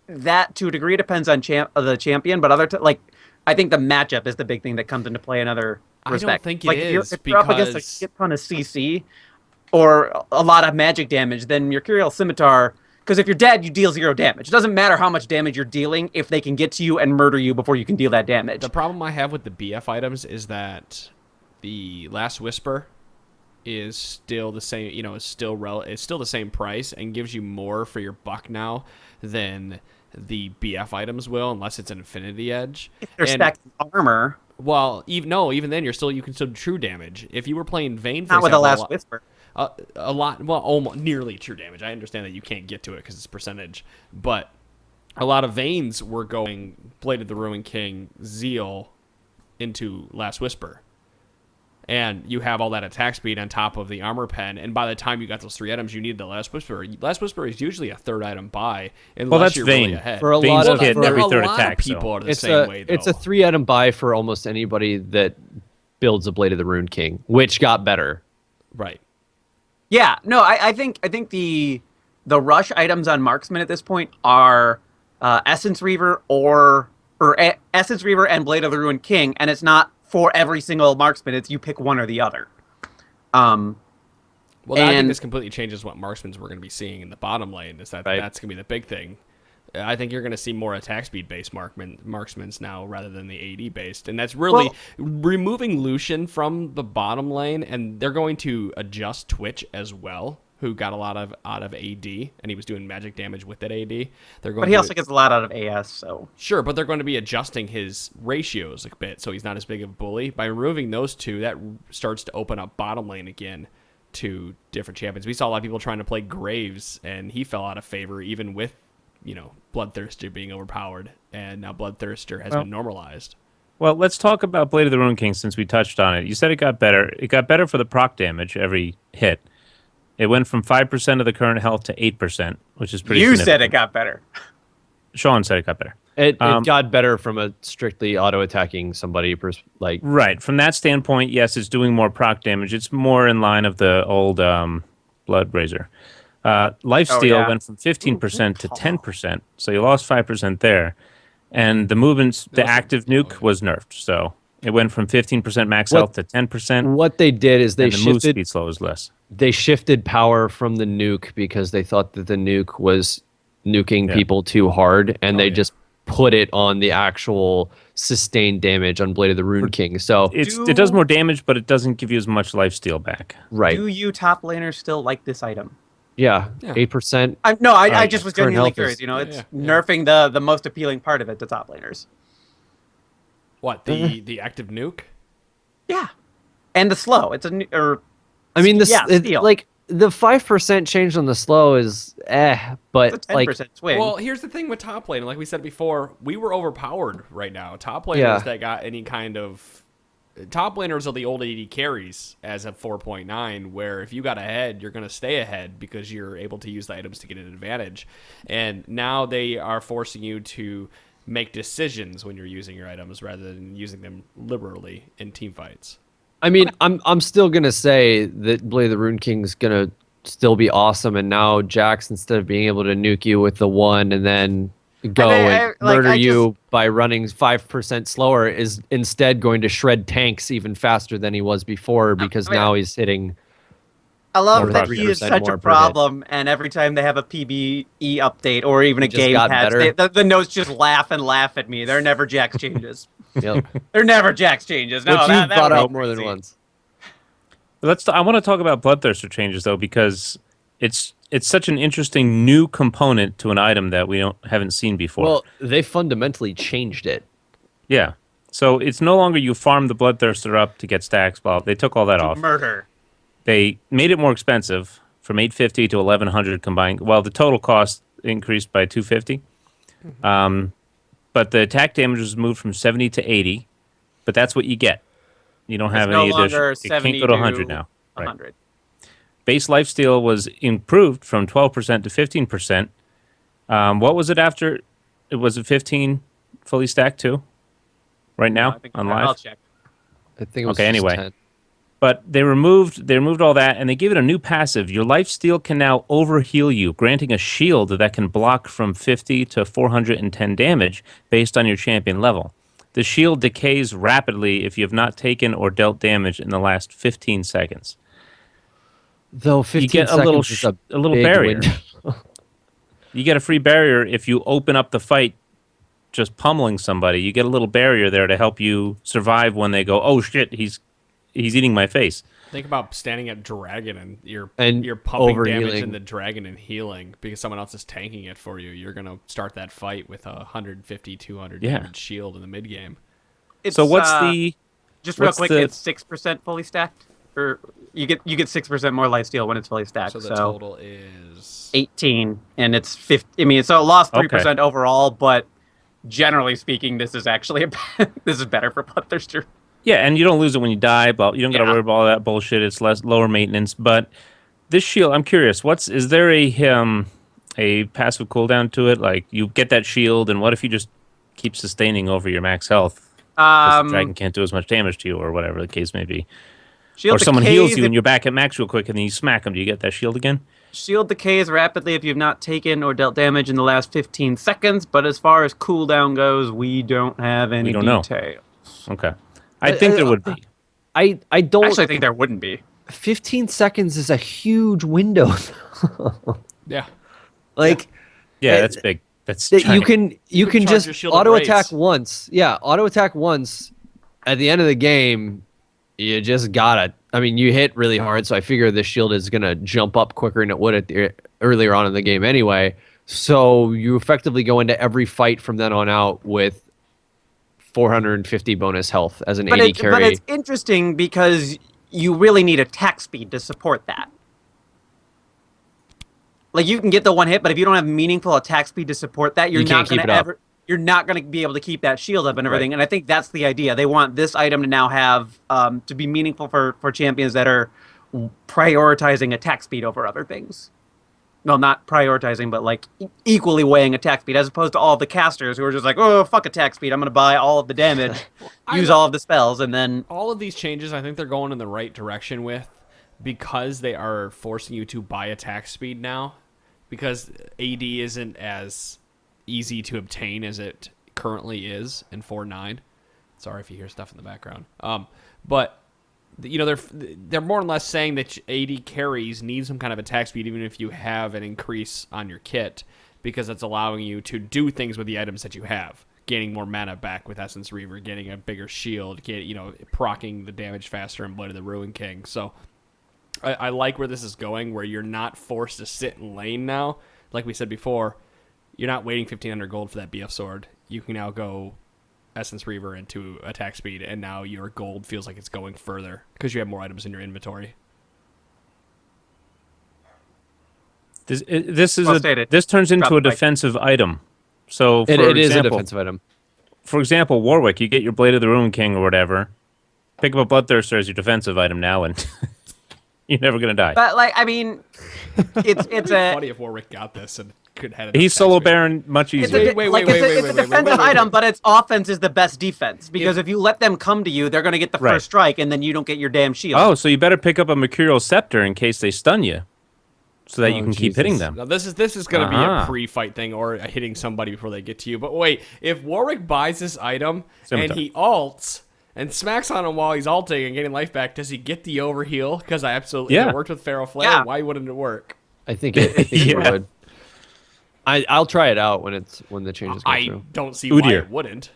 that to a degree depends on the champion. But I think the matchup is the big thing that comes into play in other I respects. don't think it like is if you're up against a because- shit ton of CC or a lot of magic damage, then Mercurial Scimitar. Because if you're dead, you deal 0 damage. It doesn't matter how much damage you're dealing if they can get to you and murder you before you can deal that damage. the problem I have with the BF items is that the Last Whisper is still the same. You know, it's still the same price and gives you more for your buck now than the BF items will, unless it's an Infinity Edge. If they're And- stacked with armor, Well, even then, you can still do true damage. If you were playing Vayne, for not with the example, Last Whisper. a lot, well, almost nearly true damage. I understand that you can't get to it because it's percentage, but a lot of Vaynes were going Blade of the Ruin King, Zeal into Last Whisper. And you have all that attack speed on top of the armor pen, and by the time you got those 3 items, you need the Last Whisper. Last Whisper is usually a third item buy, unless that's you're Vayne. really ahead. For a Vayne's lot of hit for- every a third lot attack. of people are the it's same way, though. it's a 3 item buy for almost anybody that builds a Blade of the Rune King, which got better. Right. Yeah, no, I think the rush items on Marksman at this point are Essence Reaver Essence Reaver and Blade of the Ruined King, and it's not for every single Marksman. It's you pick one or the other. Well, I think and this completely changes what marksmans we're going to be seeing in the bottom lane. Is that Right. that's going to be the big thing. I think you're going to see more attack speed based marksmans now rather than the AD based, and that's really removing Lucian from the bottom lane, and they're going to adjust Twitch as well, who got a lot out of AD, and he was doing magic damage with that AD. They're going but he also gets a lot out of AS, so Sure, but they're going to be adjusting his ratios a bit, so he's not as big of a bully. By removing those two, that starts to open up bottom lane again to different champions. We saw a lot of people trying to play Graves, and he fell out of favor even with, Bloodthirster being overpowered, and now Bloodthirster has been normalized. Well, let's talk about Blade of the Ruined King since we touched on it. You said it got better. It got better for the proc damage every hit. It went from 5% of the current health to 8%, which is pretty you significant. said it got better. Sean said it got better. It got better from a strictly auto-attacking somebody, Right. From that standpoint, yes, it's doing more proc damage. It's more in line of the old Blood Razor. Lifesteal went from 15% to 10%, so you lost 5% there. And the movements, the active nuke was nerfed, so it went from 15% max health to 10%. What they did is they and the move shifted speed slow is less. they shifted power from the nuke because they thought that the nuke was nuking people too hard, and they just put it on the actual sustained damage on Blade of the Ruined King. So It does more damage, but it doesn't give you as much lifesteal back. right, Do you top laners still like this item? yeah, 8%. I just was current genuinely health curious. is- It's nerfing the most appealing part of it to top laners. What, the active nuke? Yeah, and the slow. It's I mean, steal. like the 5% change on the slow is but it's a 10% like swing. Well, here's the thing with top lane. Like we said before, we were overpowered right now. Top laners that got any kind of... Top laners are the old AD carries as a 4.9, where if you got ahead, you're going to stay ahead because you're able to use the items to get an advantage. And now they are forcing you to make decisions when you're using your items rather than using them liberally in team fights. I mean, I'm still gonna say that Blade of the Ruined King's gonna still be awesome, and now Jax, instead of being able to nuke you with the one and then go and murder you by running 5% slower, is instead going to shred tanks even faster than he was before because now he's hitting. I love more that than he is 3% such more a per hit. problem, and every time they have a PBE update or even a just game got patch, better. the notes just laugh at me. They're never Jax changes. Yep. They're never Jax changes. No, Which that you've brought would be out more than crazy. once. I want to talk about Bloodthirster changes though, because it's such an interesting new component to an item that we haven't seen before. Well, they fundamentally changed it. Yeah. So it's no longer you farm the Bloodthirster up to get stacks. Well, they took all that off. Murder. They made it more expensive from 850 to 1100 combined. Well, the total cost increased by 250. But the attack damage was moved from 70 to 80. But that's what you get. You don't have no any longer addition. It 70 can't go to 100 now. Right. 100. Base lifesteal was improved from 12% to 15%. What was it after? It was a 15 fully stacked too. Right now I think on I'll live. check. I think it was Okay, just anyway. 10. But they removed all that, and they gave it a new passive. Your lifesteal can now overheal you, granting a shield that can block from 50 to 410 damage based on your champion level. The shield decays rapidly if you have not taken or dealt damage in the last 15 seconds. Though 15 You get a seconds little is a little big barrier. window. You get a free barrier if you open up the fight just pummeling somebody. You get a little barrier there to help you survive when they go, "Oh shit, he's eating my face." Think about standing at dragon and you're pumping damage overhealing. in the dragon and healing because someone else is tanking it for you. You're gonna start that fight with a 150, 200 damage shield in the mid game. It's, So what's the just real what's quick? the- It's 6% fully stacked, or you get 6% more lifesteal when it's fully stacked. So So, the total is 18, and it's 50. I mean, so it lost 3% Okay. overall, but generally speaking, this is actually this is better for Bloodthirster. Yeah, and you don't lose it when you die, but you don't got to Yeah. worry about all that bullshit. It's lower maintenance. But this shield, I'm curious, is there a passive cooldown to it? Like you get that shield, and what if you just keep sustaining over your max health? 'Cause the dragon can't do as much damage to you, or whatever the case may be. Shield or someone decays heals you if- and you're back at max real quick, and then you smack them. Do you get that shield again? Shield decays rapidly if you've not taken or dealt damage in the last 15 seconds, but as far as cooldown goes, we don't have any don't know. detail. Okay. I think there would be. I don't. Actually, I think there wouldn't be. 15 seconds is a huge window. Yeah. Like, Yeah, that's big. That's that you giant. can charge just your shield at auto attack rates. once. Yeah, auto attack once. At the end of the game, you just gotta. I mean, you hit really hard, so I figure the shield is gonna jump up quicker than it would at earlier on in the game anyway. So you effectively go into every fight from then on out with 450 bonus health as an But, 80 carry. but it's interesting because you really need attack speed to support that. Like, you can get the one hit, but if you don't have meaningful attack speed to support that, you're You not can't keep going to it up. ever. You're not going to be able to keep that shield up and everything. And I think that's the idea. They want this item to now have to be meaningful for champions that are prioritizing attack speed over other things. No, not prioritizing, but like equally weighing attack speed, as opposed to all of the casters who are just like, oh, fuck attack speed. I'm going to buy all of the damage, use all of the spells, and then All of these changes, I think they're going in the right direction with, because they are forcing you to buy attack speed now, because AD isn't as easy to obtain as it currently is in 4.9. Sorry if you hear stuff in the background. But you know, they're more or less saying that AD carries need some kind of attack speed, even if you have an increase on your kit, because it's allowing you to do things with the items that you have. Gaining more mana back with Essence Reaver, getting a bigger shield, procking the damage faster in Blade of the Ruin King. So I like where this is going, where you're not forced to sit in lane now. Like we said before, you're not waiting 1,500 gold for that BF sword. You can now go Essence Reaver into attack speed, and now your gold feels like it's going further because you have more items in your inventory. This Well stated. this turns into Drop a the mic. defensive item. So for It is a example, defensive item. For example, Warwick, you get your Blade of the Ruin King or whatever. Pick up a Bloodthirster as your defensive item now, and you're never gonna die. But like, I mean, it's It'd be a funny if Warwick got this and could have. He's solo Baron much it's easier. a, Wait, like, wait, it's a- wait, it's a wait, wait, defensive wait, wait. item, but its offense is the best defense because if you let them come to you, they're going to get the Right. first strike, and then you don't get your damn shield. Oh, so you better pick up a Mercurial Scepter in case they stun you, so that you Oh, can keep hitting Jesus. them. Now this is going to be a Uh-huh. pre-fight thing or hitting somebody before they get to you. But wait, if Warwick buys this item Scimitar. and he ults and smacks on him while he's ulting and getting life back, does he get the overheal? Because I absolutely Yeah. it worked with Pharaoh Flare. Yeah. Why wouldn't it work? I think it Yeah. would. I'll try it out when the changes go I through. don't see why Udyr. it wouldn't.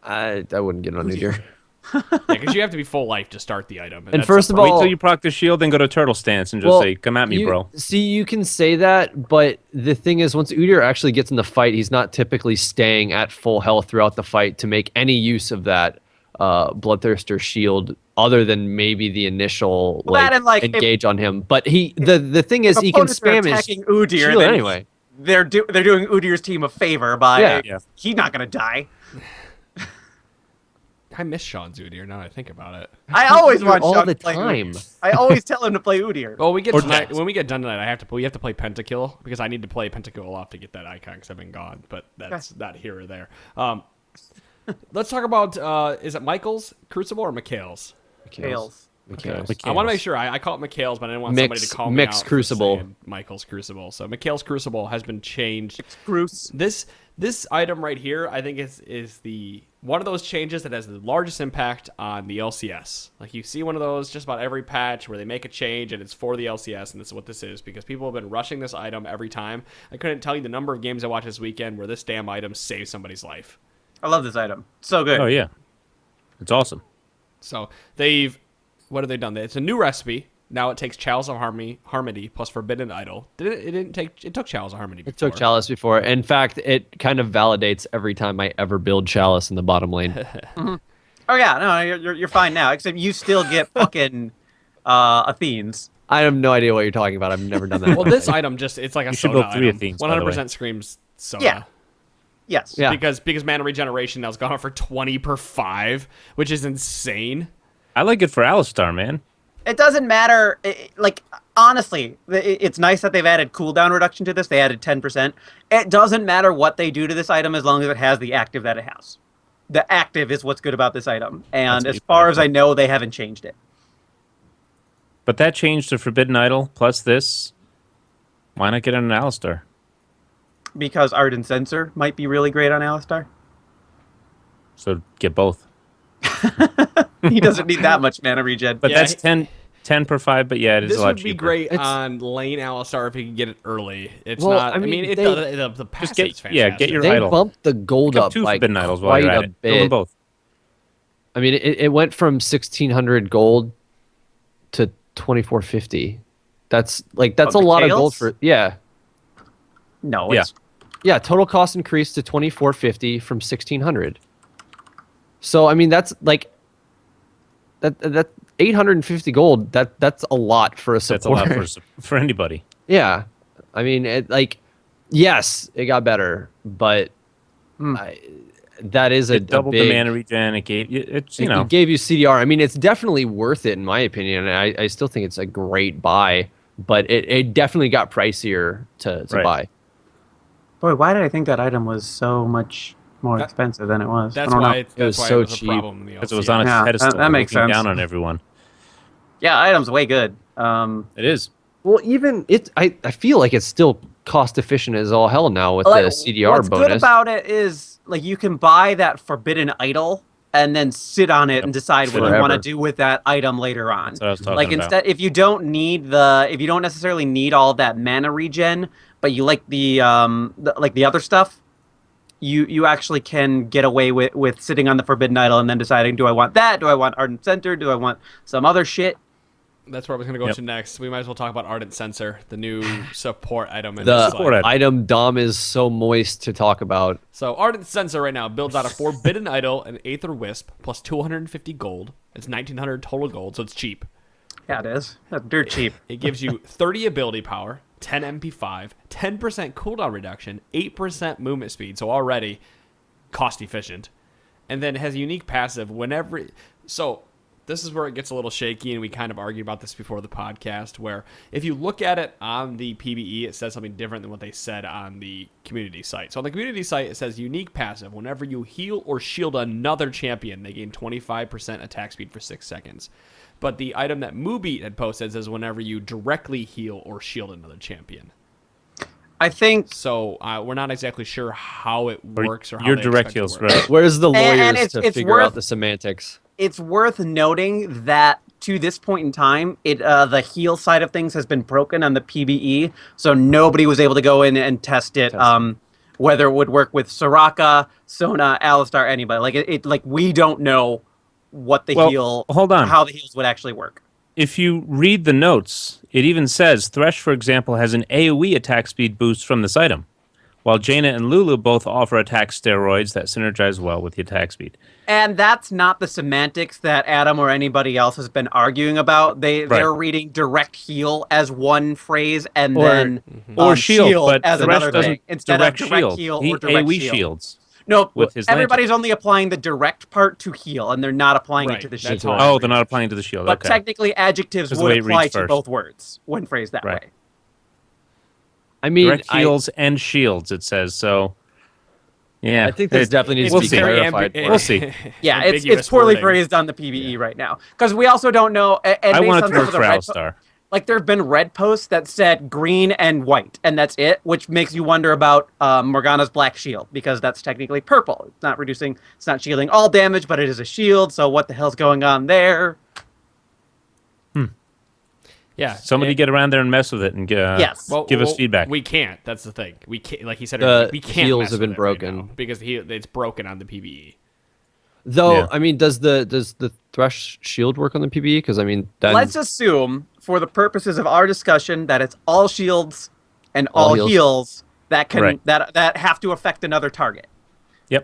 I wouldn't get on Udyr. Yeah, because you have to be full life to start the item. And that's first the of problem. all- Wait till you proc the shield, then go to Turtle Stance and just say, "Come at me, bro." See, you can say that, but the thing is, once Udyr actually gets in the fight, he's not typically staying at full health throughout the fight to make any use of that Bloodthirster shield, other than maybe the initial Well, that and, like, if- engage on him. But the thing is, he can Opponents are spam his attacking Udyr, shield then anyway. They're doing Udyr's team a favor by Yeah. he's not going to die. I miss Sean Udyr now that I think about it. I always Udyr want all Sean the to play time. Udyr. I always tell him to play Udyr. Well, we get Or tonight, Jax. when we get done tonight, we have to play Pentakill because I need to play Pentakill off to get that icon because I've been gone. But that's not here or there. Let's talk about is it Michael's Crucible or Mikhail's? Tails. Mikhail's. I want to make sure. I call it Mikhail's, but I didn't want somebody to call me Mix out for Crucible. saying Michael's Crucible. So Mikhail's Crucible has been changed. Bruce. This item right here, I think is the one of those changes that has the largest impact on the LCS. Like you see one of those just about every patch where they make a change and it's for the LCS, and this is what this is because people have been rushing this item every time. I couldn't tell you the number of games I watched this weekend where this damn item saved somebody's life. I love this item. So good. Oh yeah, it's awesome. So what have they done? It's a new recipe. Now it takes Chalice of Harmony plus Forbidden Idol. It took Chalice of Harmony before. It took Chalice before. In fact, it kind of validates every time I ever build Chalice in the bottom lane. Oh yeah, no, you're fine now. Except you still get fucking Athenes. I have no idea what you're talking about. I've never done that. Well, this item it's like a You should soda build 3 item. Athenes, by the way. 100% screams soda. Yeah. Yes. Yeah. Because mana regeneration now's gone up for 20 per 5, which is insane. I like it for Alistar, man. It doesn't matter. Like, honestly, it's nice that they've added cooldown reduction to this. They added 10%. It doesn't matter what they do to this item as long as it has the active that it has. The active is what's good about this item. And That's as far as beautiful. I know, they haven't changed it. But that changed to Forbidden Idol plus this. Why not get an Alistar? Because Ardent Sensor might be really great on Alistar. So get both. He doesn't need that much mana regen. But Yeah, that's 10 per 5, but yeah, it is This a lot would be cheaper. great on lane Alistar if he can get it early. It's Well, not. I mean, it they- does. The passive's fantastic. get your They idol. bumped the gold Pick up up 2 like Forbidden Idols while quite you're a at it. Build them bit. both. I mean, it went from 1,600 gold to 2,450. That's a the lot of gold tails? for No, Yeah. it's yeah. Total cost increased to 2,450 from 1,600. So I mean, that's like that 850 gold. That's a lot for a That's support. a lot for anybody. Yeah, I mean, yes, it got better, but that is a It doubled big, the mana regen. It gave you, it's, you know, It gave you CDR. I mean, it's definitely worth it in my opinion. And I still think it's a great buy, but it definitely got pricier to Right. buy. boy. Why did I think that item was so much more expensive than it was? That's I don't why. know. That's was why so it was cheap. a problem in the because it was LCS. on a Yeah, pedestal. that makes looking sense. down on everyone. Yeah, item's way good. It is. Well, even I feel like it's still cost efficient as all hell now with Like, the CDR what's bonus. good about it is like you can buy that Forbidden Idol and then sit on it and decide what you Forever. want to do with that item later on. That's what I was talking Like about. instead, if you don't necessarily need all that mana regen, but you like the other stuff, you actually can get away with sitting on the Forbidden Idol and then deciding, do I want that? Do I want Ardent Center? Do I want some other shit? That's where I was going to go Yep. to next. We might as well talk about Ardent Sensor, the new support item. In the this Support slide. item Dom is so moist to talk about. So Ardent Sensor right now builds out a Forbidden Idol, an Aether Wisp, plus 250 gold. It's 1,900 total gold, so it's cheap. Yeah, it is. That's dirt cheap. It gives you 30 ability power, 10 MP5, 10% cooldown reduction, 8% movement speed, so already cost efficient. And then it has a unique passive whenever... So this is where it gets a little shaky, and we kind of argued about this before the podcast, where if you look at it on the PvE, it says something different than what they said on the community site. So on the community site, it says unique passive. Whenever you heal or shield another champion, they gain 25% attack speed for 6 seconds. But the item that Moobeat had posted says whenever you directly heal or shield another champion. I think So we're not exactly sure how it works or how Your they direct expect it to heals, work. right? Where's the lawyers And it's figure worth- out the semantics? it's worth noting that to this point in time, the heal side of things has been broken on the PvE, so nobody was able to go in and test it. Whether it would work with Soraka, Sona, Alistar, anybody. Like we don't know what the Well, hold on. how the heals would actually work. If you read the notes, it even says Thresh, for example, has an AoE attack speed boost from this item, while Jaina and Lulu both offer attack steroids that synergize well with the attack speed. And that's not the semantics that Adam or anybody else has been arguing about. They're reading direct heal as one phrase and then Or shield, but as Thresh another doesn't thing instead direct of direct shield. heal He or direct AoE shield. shields. No, with his everybody's only applying the direct part to heal, and they're not applying Right, it to the that's shield. how I Oh, they're not applying to the shield. But Okay. technically, adjectives Because the way would it apply reads to first. both words when phrased that Right. way. I mean, Direct heals and shields, it says. So, yeah. I think this definitely needs we'll to be see. clarified. ambi- more. We'll see. Yeah, it's ambiguous poorly wording. phrased on the PvE right now because we also don't know. And I based want it on to some work of the for red Alistar. like there have been red posts that said green and white, and that's it, which makes you wonder about Morgana's black shield because that's technically purple. It's not reducing, it's not shielding all damage, but it is a shield. So what the hell's going on there? Yeah. Somebody get around there and mess with it and Yes. give us feedback. We can't. That's the thing. We can't. Like he said, The we can't. heals mess have with been it right broken. now because it's broken on the PvE. Though, Yeah. I mean, does the Thresh shield work on the PvE? Because I mean, then Let's assume, for the purposes of our discussion, that it's all shields and all heals. heals that can Right. that have to affect another target.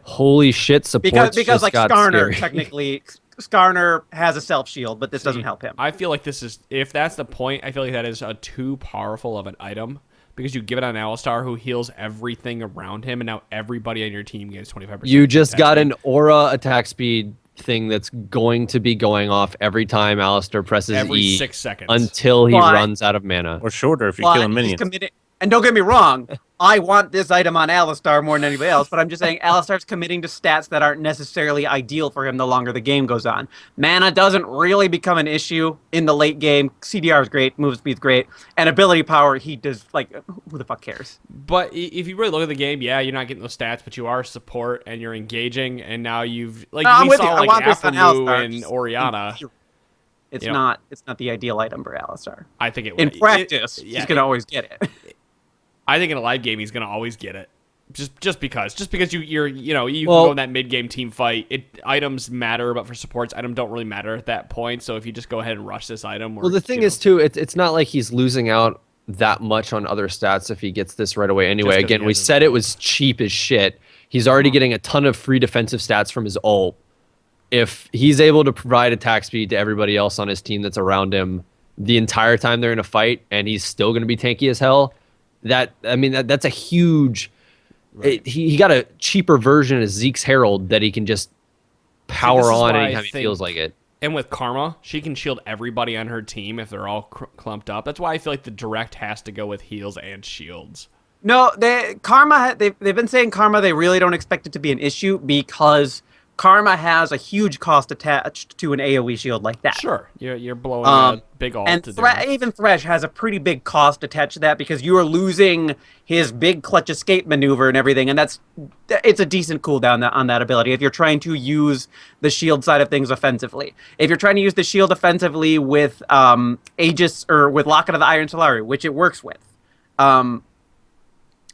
holy shit, support Because like Skarner, technically, Skarner has a self shield, but this doesn't help him. I feel like this is, if that's the point, I feel like that is a too powerful of an item because you give it on Alistar who heals everything around him, and now everybody on your team gets 25%. You just attack got speed. an aura attack speed thing that's going to be going off every time Alistair presses every E 6 seconds. until he But- runs out of mana. or shorter if you're But killing he's minions. And don't get me wrong, I want this item on Alistar more than anybody else, but I'm just saying Alistar's committing to stats that aren't necessarily ideal for him the longer the game goes on. Mana doesn't really become an issue in the late game. CDR is great, move speed's great, and ability power, he does, like, who the fuck cares? But if you really look at the game, yeah, you're not getting those stats, but you are support and you're engaging, and now you've like No, I'm we with saw you. I like want this on Aphromoo Alistar. and Oriana. It's You know. not the ideal item for Alistar. I think it In would. practice, he's gonna always get it. I think in a live game he's gonna always get it. Just because you can Well- go in that mid game team fight. Items matter, but for supports, items don't really matter at that point. So if you just go ahead and rush this item, Well, the thing is too, it's not like he's losing out that much on other stats if he gets this right away. Anyway, 'cause again, he we has his said it ult. was cheap as shit. He's already getting a ton of free defensive stats from his ult. If he's able to provide attack speed to everybody else on his team that's around him the entire time they're in a fight, and he's still going to be tanky as hell, that's a huge. He got a cheaper version of Zeke's Herald that he can just power this is on why I anytime he think- feels like it. And with Karma, she can shield everybody on her team if they're all clumped up. That's why I feel like the direct has to go with heals and shields. No, they've been saying Karma, they really don't expect it to be an issue because Karma has a huge cost attached to an AoE shield like that. Sure, you're blowing a big ult And to do it. even Thresh has a pretty big cost attached to that because you are losing his big clutch escape maneuver and everything, and it's a decent cooldown on that ability if you're trying to use the shield side of things offensively. If you're trying to use the shield offensively with Aegis or with Locket of the Iron Solari, which it works with,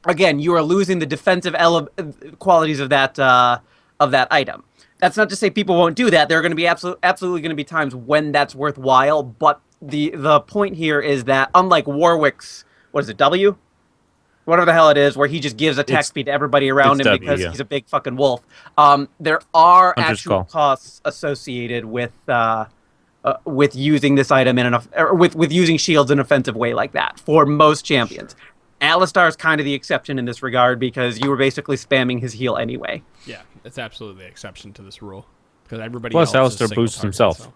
again, you are losing the defensive qualities of that item. That's not to say people won't do that. There are going to be absolutely going to be times when that's worthwhile. But the point here is that unlike Warwick's, what is it, W? Whatever the hell it is, where he just gives attack speed to everybody around him W, because yeah. he's a big fucking wolf. There are Hunter's actual Call. costs associated with using this item with using shields in an offensive way like that for most champions. Alistar is kind of the exception in this regard because you were basically spamming his heal anyway. Yeah, it's absolutely the exception to this rule because everybody Plus, else is Alistar single boosts target, himself. so.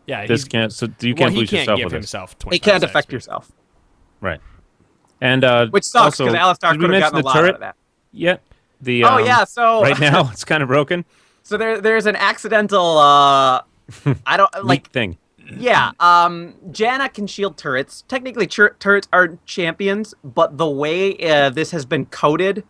Yeah, This can't. So you can't he boost can't yourself give with this. himself 25 It can't stat affect speed. yourself, Right. And which sucks also, because Alistar did we could have mention gotten a the lot turret? out of that. Yeah. The Oh yeah, so right now it's kind of broken. so there's an accidental I don't like Leak thing. yeah, Janna can shield turrets. Technically turrets are champions, but the way this has been coded,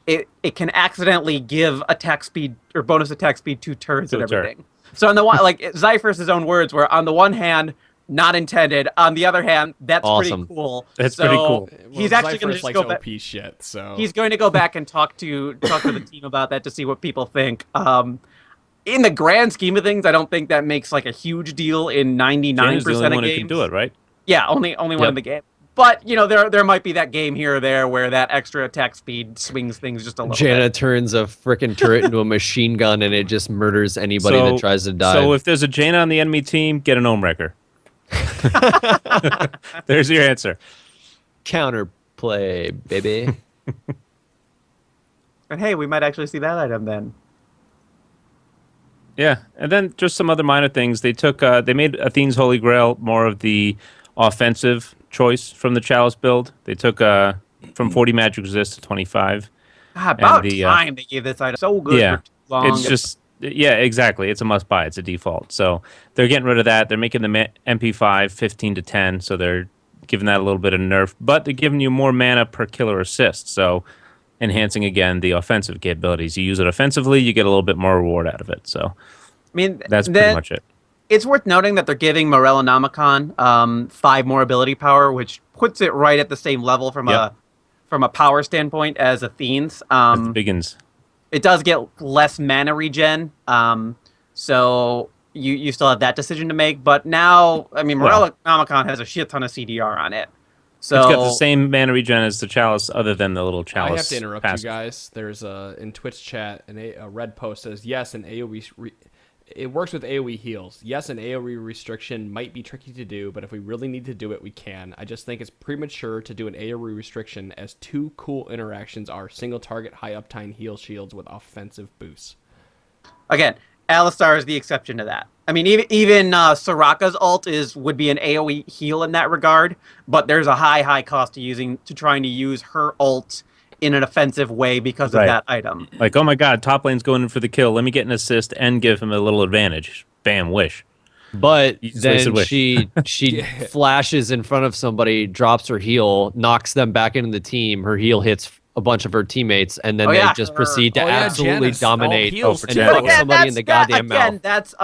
it can accidentally give attack speed or bonus attack speed to turrets To and a turret. everything. So on the one, like Zyphers' own words were, on the one hand, not intended. On the other hand, that's Awesome. pretty cool. That's So pretty cool. He's actually going to Cypher's just likes go back. OP shit, so He's going to go back and talk to the team about that to see what people think. In the grand scheme of things, I don't think that makes like a huge deal in 99% Jane's the only of one who games. can do it, right? Yeah, only one Yep. in the game. But there might be that game here or there where that extra attack speed swings things just a little Janna bit. turns a freaking turret into a machine gun and it just murders anybody that tries to dive. So if there's a Jaina on the enemy team, get an Ohm Wrecker. There's your answer. Counterplay, baby. And hey, we might actually see that item then. Yeah, and then just some other minor things. They took they made Athene's Holy Grail more of the offensive choice from the Chalice build. They took from 40 magic resist to 25. About the, time they gave this item so good yeah, for too long. It's just yeah, exactly. It's a must buy. It's a default. So they're getting rid of that. They're making the MP5 15 to 10, so they're giving that a little bit of nerf, but they're giving you more mana per killer assist. So enhancing again the offensive capabilities. You use it offensively, you get a little bit more reward out of it. So I mean, that's pretty much it. It's worth noting that they're giving Morella Nomicon 5 more ability power, which puts it right at the same level from a power standpoint as Athene's. That's the biggins. It does get less mana regen, so you still have that decision to make. But now, I mean, Morella Nomicon has a shit ton of CDR on it. So It's got the same mana regen as the Chalice, other than the little Chalice. I have to interrupt passive. you guys. There's in Twitch chat a red post says yes, an AoE. It works with AoE heals. Yes, an AoE restriction might be tricky to do, but if we really need to do it, we can. I just think it's premature to do an AoE restriction, as two cool interactions are single target high uptime heal shields with offensive boosts. again, Alistar is the exception to that. I mean, even Soraka's ult would be an AoE heal in that regard, but there's a high cost to trying to use her ult in an offensive way because of that item. Like, oh my god, top lane's going in for the kill. Let me get an assist and give him a little advantage. Bam, wish. But You just then wasted wish. she flashes in front of somebody, drops her heal, knocks them back into the team. Her heal hits a bunch of her teammates, and then they just proceed to absolutely Janice. dominate Heals and too. knock Yeah, somebody in the goddamn mouth. That's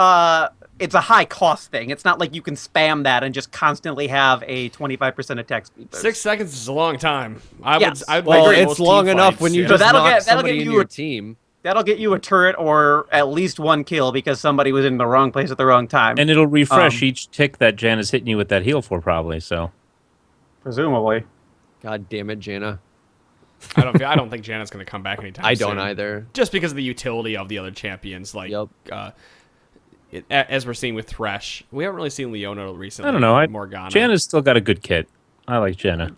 it's a high cost thing. It's not like you can spam that and just constantly have a 25% attack speed boost. 6 seconds is a long time. Yes. I'd Well, agree it's most long team enough fights, when you yeah. just that'll knock get somebody you in your a- team. That'll get you a turret or at least one kill because somebody was in the wrong place at the wrong time. And it'll refresh each tick that Jan is hitting you with that heal for, probably. So presumably. God damn it, Jaina. I don't think Janet's going to come back anytime I soon. don't either. Just because of the utility of the other champions. Like, as we're seeing with Thresh, we haven't really seen Leona recently. I don't know. Morgana. Janna's still got a good kit. I like Janna.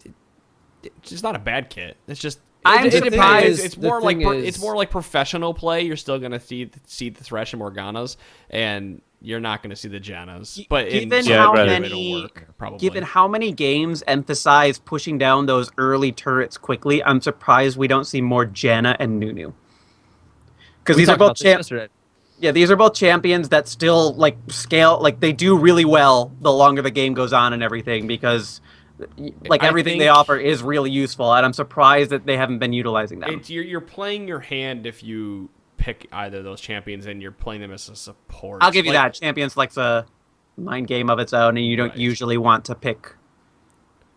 It's not a bad kit. It's just I'm it depends. surprised- It's the more like thing it's is- more like professional play. You're still gonna see the Thresh and Morganas, and you're not gonna see the Jannas. But in Given how it'll many- work, probably. Given how many games emphasize pushing down those early turrets quickly, I'm surprised we don't see more Janna and Nunu. Because We these are talked both about this yesterday. Yeah, these are both champions that still like scale, like they do really well the longer the game goes on and everything because like I everything they think- offer is really useful, and I'm surprised that they haven't been utilizing them. You're playing your hand if you pick either of those champions and you're playing them as a support. I'll give you Like, that. Champions likes a mind game of its own, and you don't Right. usually want to pick.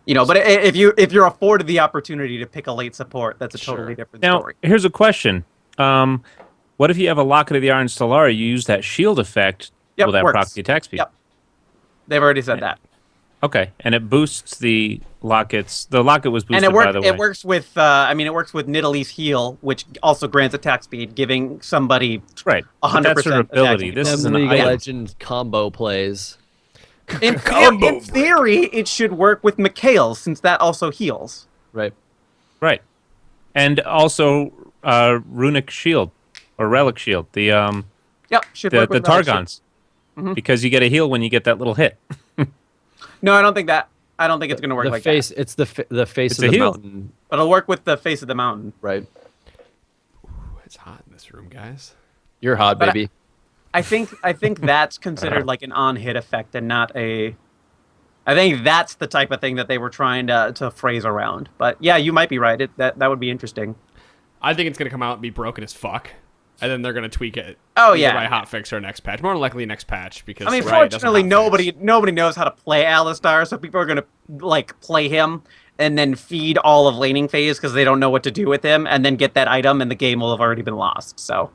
You know, but if you're afforded the opportunity to pick a late support, that's a totally different Now, story. here's a question. What if you have a Locket of the Iron Stellaria, you use that shield effect, Yep, will that works. proc the attack speed? Yep. They've already said that, Okay, and it boosts the Lockets. The Locket was boosted, and by the way. it works with. It works with Nidalee's heal, which also grants attack speed, giving somebody Right. But 100% that's her ability. attack This Them is an League of item. Legends combo plays. In theory, it should work with Mikhail's since that also heals. Right. Right. And also Runic Shield, or Relic Shield, the Yep, should work with Relic Shield. Targons. Because you get a heal when you get that little hit. No, I don't think it's going to work The like face, that. it's the face It's of a the heal. mountain, But it'll work with the face of the mountain. right? It's hot in this room, guys. You're hot, But baby. I think that's considered like an on-hit effect and not a. I think that's the type of thing that they were trying to phrase around. But yeah, you might be right. That would be interesting. I think it's gonna come out and be broken as fuck, and then they're gonna tweak it. Oh, either yeah. by hotfix or next patch. More than likely next patch because I mean, Riot doesn't fortunately, hotfix. nobody knows how to play Alistar, so people are gonna like play him and then feed all of laning phase because they don't know what to do with him, and then get that item, and the game will have already been lost. So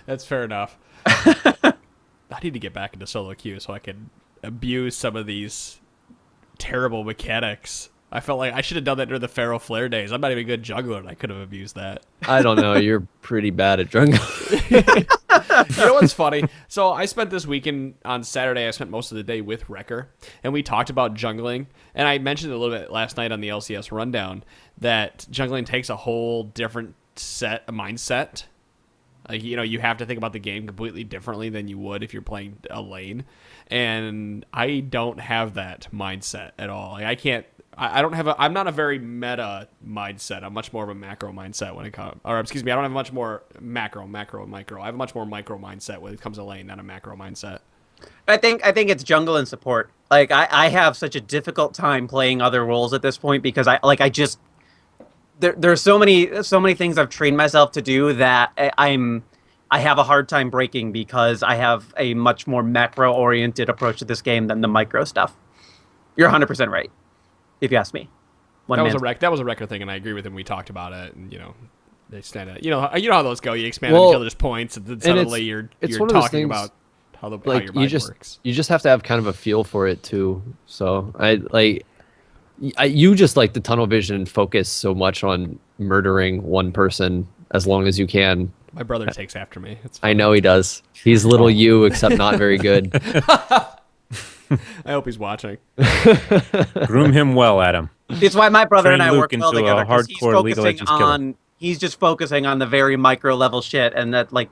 That's fair enough. I need to get back into solo queue so I can abuse some of these terrible mechanics. I felt like I should have done that during the Pharaoh Flare days. I'm not even a good juggler, and I could have abused that. I don't know. You're pretty bad at jungle. You know what's funny? So I spent this weekend on Saturday. I spent most of the day with Wrecker, and we talked about jungling. And I mentioned a little bit last night on the LCS rundown that jungling takes a whole different mindset. Like, you know, you have to think about the game completely differently than you would if you're playing a lane. And I don't have that mindset at all. Like, I can't. I don't have I'm not a very meta mindset. I'm much more of a macro mindset when it comes, or excuse me, I don't have much more macro. I have a much more micro mindset when it comes to lane, not a macro mindset. I think it's jungle and support. Like I have such a difficult time playing other roles at this point because there's so many things I've trained myself to do that I have a hard time breaking because I have a much more macro oriented approach to this game than the micro stuff. You're 100% right. If you ask me. That was a record thing, and I agree with him. We talked about it, and you know, they stand it. You know how those go. You expand on each other's points, and then suddenly you're one of those talking things, about how like your mind works. you just have to have kind of a feel for it too. So you just like the tunnel vision and focus so much on murdering one person as long as you can. My brother takes after me. It's I know he does. He's little you, except not very good. I hope he's watching. Groom him well, Adam. It's why my brother Train and I Luke work well into a together. 'Cause hardcore League of Legends killer. he's just focusing on the very micro level shit, and that like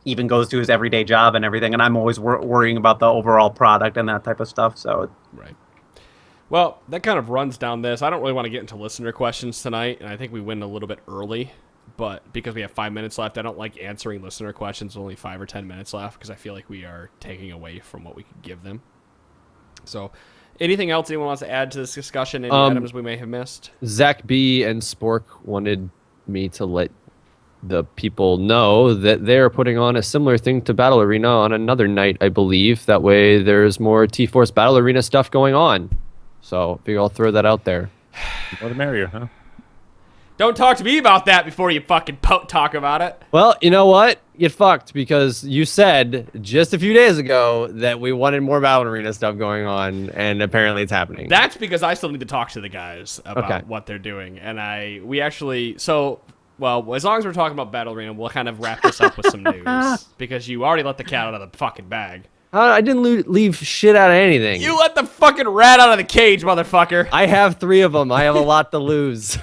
even goes to his everyday job and everything. And I'm always worrying about the overall product and that type of stuff. So Right. Well, that kind of runs down this. I don't really want to get into listener questions tonight, and I think we went a little bit early. But because we have 5 minutes left, I don't like answering listener questions with only 5 or 10 minutes left because I feel like we are taking away from what we could give them. So, anything else anyone wants to add to this discussion? Any items we may have missed? Zach B and Spork wanted me to let the people know that they're putting on a similar thing to Battle Arena on another night, I believe. That way there's more T-Force Battle Arena stuff going on. So, figure I'll throw that out there. The more the merrier, huh? Don't talk to me about that before you fucking talk about it. Well, you know what? Get fucked, because you said just a few days ago that we wanted more Battle Arena stuff going on, and apparently it's happening. That's because I still need to talk to the guys about what they're doing. And well, as long as we're talking about Battle Arena, we'll kind of wrap this up with some news. Because you already let the cat out of the fucking bag. I didn't leave shit out of anything. You let the fucking rat out of the cage, motherfucker. I have 3 of them. I have a lot to lose.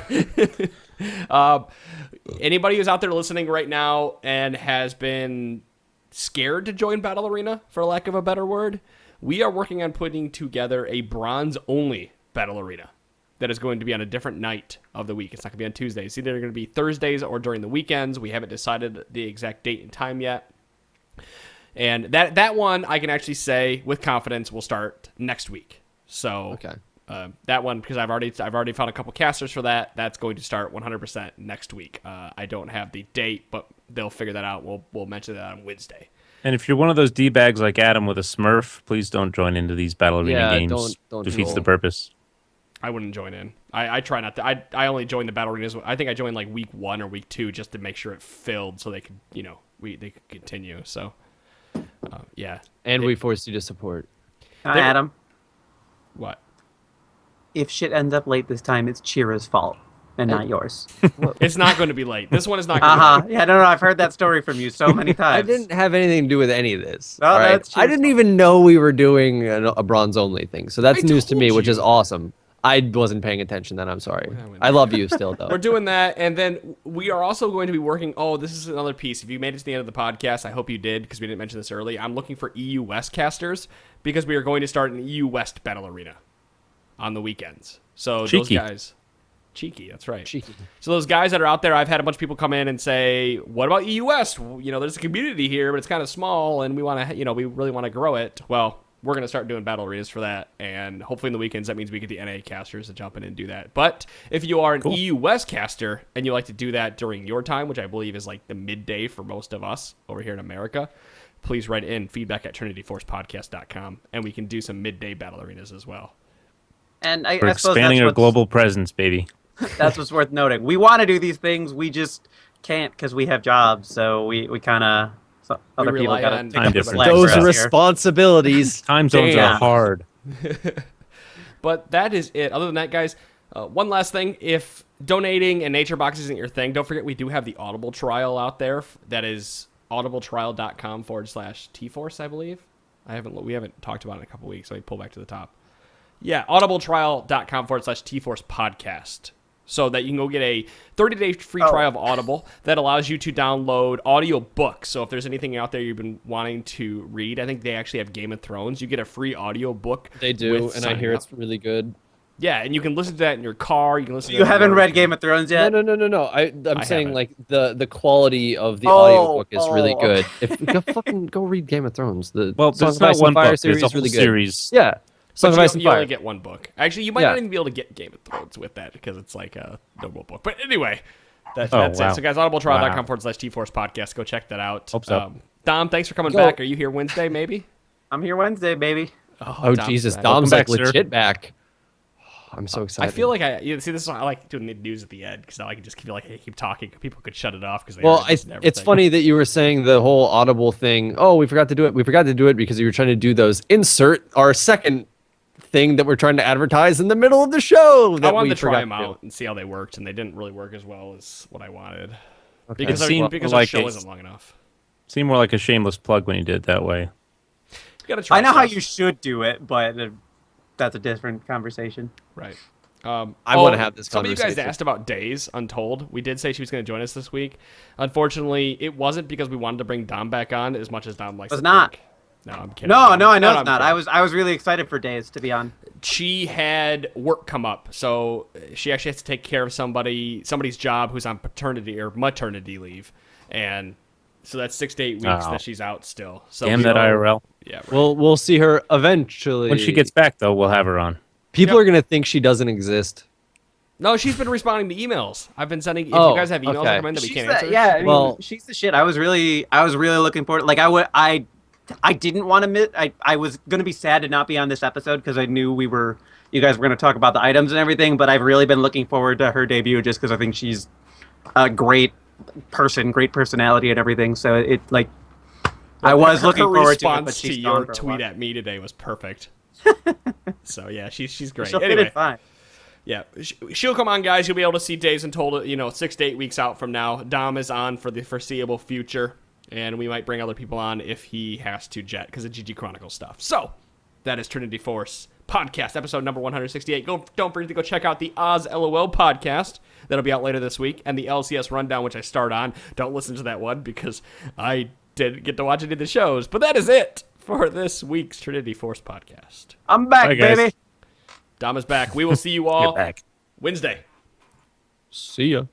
Anybody who's out there listening right now and has been scared to join Battle Arena, for lack of a better word, we are working on putting together a bronze-only Battle Arena that is going to be on a different night of the week. It's not going to be on Tuesdays. It's either going to be Thursdays or during the weekends. We haven't decided the exact date and time yet. And that one, I can actually say with confidence, will start next week. So Okay. That one, because I've already found a couple casters for that. That's going to start 100% next week. I don't have the date, but they'll figure that out. We'll mention that on Wednesday. And if you're one of those D-bags like Adam with a Smurf, please don't join into these Battle Arena games. don't Defeats roll. the purpose. I wouldn't join in. I try not to. I only join the Battle Arenas. I think I joined like week 1 or week 2 just to make sure it filled so they could, they could continue. So, yeah. And we forced you to support. Adam, What? if shit ends up late this time, it's Chira's fault and not yours. It's not going to be late. This one is not going to be late. Yeah, no, I've heard that story from you so many times. I didn't have anything to do with any of this. Oh, all right? that's I didn't even know we were doing a bronze only thing. So that's I news to me, told which is you. awesome. I wasn't paying attention then. I'm sorry. I love you still, though. We're doing that, and then we are also going to be working. Oh, this is another piece. If you made it to the end of the podcast, I hope you did, because we didn't mention this early. I'm looking for EU West casters because we are going to start an EU West Battle Arena on the weekends. So Cheeky. those guys, cheeky, that's right. Cheeky. So those guys that are out there, I've had a bunch of people come in and say, "What about EU West? There's a community here, but it's kind of small, and we want to, we really want to grow it." Well, we're going to start doing battle arenas for that, and hopefully in the weekends, that means we get the NA casters to jump in and do that. But if you are an EU West caster and you like to do that during your time, which I believe is like the midday for most of us over here in America, please write in feedback@trinityforcepodcast.com, and we can do some midday battle arenas as well. And We're I suppose expanding our that's global presence, baby. that's what's worth noting. We want to do these things, we just can't because we have jobs. So we kind of other people rely got on to time pick up the difference. slack for Those us here. responsibilities. Time zones Damn. are hard. But that is it. Other than that, guys, one last thing. If donating and Nature Box isn't your thing, don't forget we do have the Audible trial out there. That is audibletrial.com/tforce, I believe. We haven't talked about it in a couple weeks, so I pull back to the top. Yeah, audibletrial.com/tforce podcast. So that you can go get a 30-day free trial of Audible that allows you to download audio books. So if there's anything out there you've been wanting to read, I think they actually have Game of Thrones. You get a free audio book. They do, with and I signing hear up. it's really good. Yeah, and you can listen to that in your car. You can listen. to You that haven't read Game of Thrones yet? No. I'm saying haven't. like the quality of the Oh, audiobook is really oh, good. If go read Game of Thrones. The Well, Song there's of not Ice and one Fire book. series There's a is whole really good. series. Yeah, Song of But Ice and you only Fire. get one book. Actually, you might Yeah. not even be able to get Game of Thrones with that because it's like a normal book. But anyway, that's wow. it. So guys, audibletrial.com/tforce podcast. Go check that out. Hope so. Dom, thanks for coming Go. back. Are you here Wednesday, maybe? I'm here Wednesday, baby. Oh Dom's Jesus, back. Dom's Welcome like back, sir. legit back. I'm so I excited. feel like see, this is why I like doing the news at the end because now I can just feel like, hey, keep talking. People could shut it off because they Well, already listened to it's everything. funny that you were saying the whole Audible thing. Oh, we forgot to do it. We forgot to do it because you were trying to do those. Insert our second thing that we're trying to advertise in the middle of the show. I That wanted we to try forgot them to do. out and see how they worked, and they didn't really work as well as what I wanted Okay. because It seemed because like our show a- isn't long enough. Seemed more like a shameless plug when you did it that way. You gotta try I know how stuff. you should do it, but that's a different conversation. Right. I want to have this Some of you conversation. guys asked about Days Untold. We did say she was going to join us this week. Unfortunately, it wasn't because we wanted to bring Dom back on as much as Dom likes. Was to not. drink. No, I'm kidding. No, I know I'm it's not. kidding. I was really excited for Days to be on. She had work come up, so she actually has to take care of somebody's job who's on paternity or maternity leave, and so that's 6 to 8 weeks that she's out still. So Damn that IRL. Yeah, right. We'll see her eventually. When she gets back, though, we'll have her on. People are gonna think she doesn't exist. No, she's been responding to emails. I've been sending. If Oh, you guys have emails okay. that come in that we can't answer, Yeah, I mean, Well- she's the shit. I was really looking forward. Like I didn't want to admit. I was gonna be sad to not be on this episode because I knew you guys were gonna talk about the items and everything. But I've really been looking forward to her debut just because I think she's a great person, great personality and everything. So it like. I was looking forward to it, but response she's to gone your for a tweet while. at me today was perfect. So yeah, she's great. She'll fit Anyway, in fine. yeah, she'll come on, guys. You'll be able to see Days Untold. 6 to 8 weeks out from now. Dom is on for the foreseeable future, and we might bring other people on if he has to jet because of GG Chronicle stuff. So that is Trinity Force podcast, episode number 168. Don't forget to go check out the Oz LOL podcast. That'll be out later this week, and the LCS rundown, which I start on. Don't listen to that one because I didn't get to watch any of the shows. But that is it for this week's Trinity Force podcast. I'm back, Bye, guys. baby. Dom is back. We will see you all Get back. Wednesday. See ya.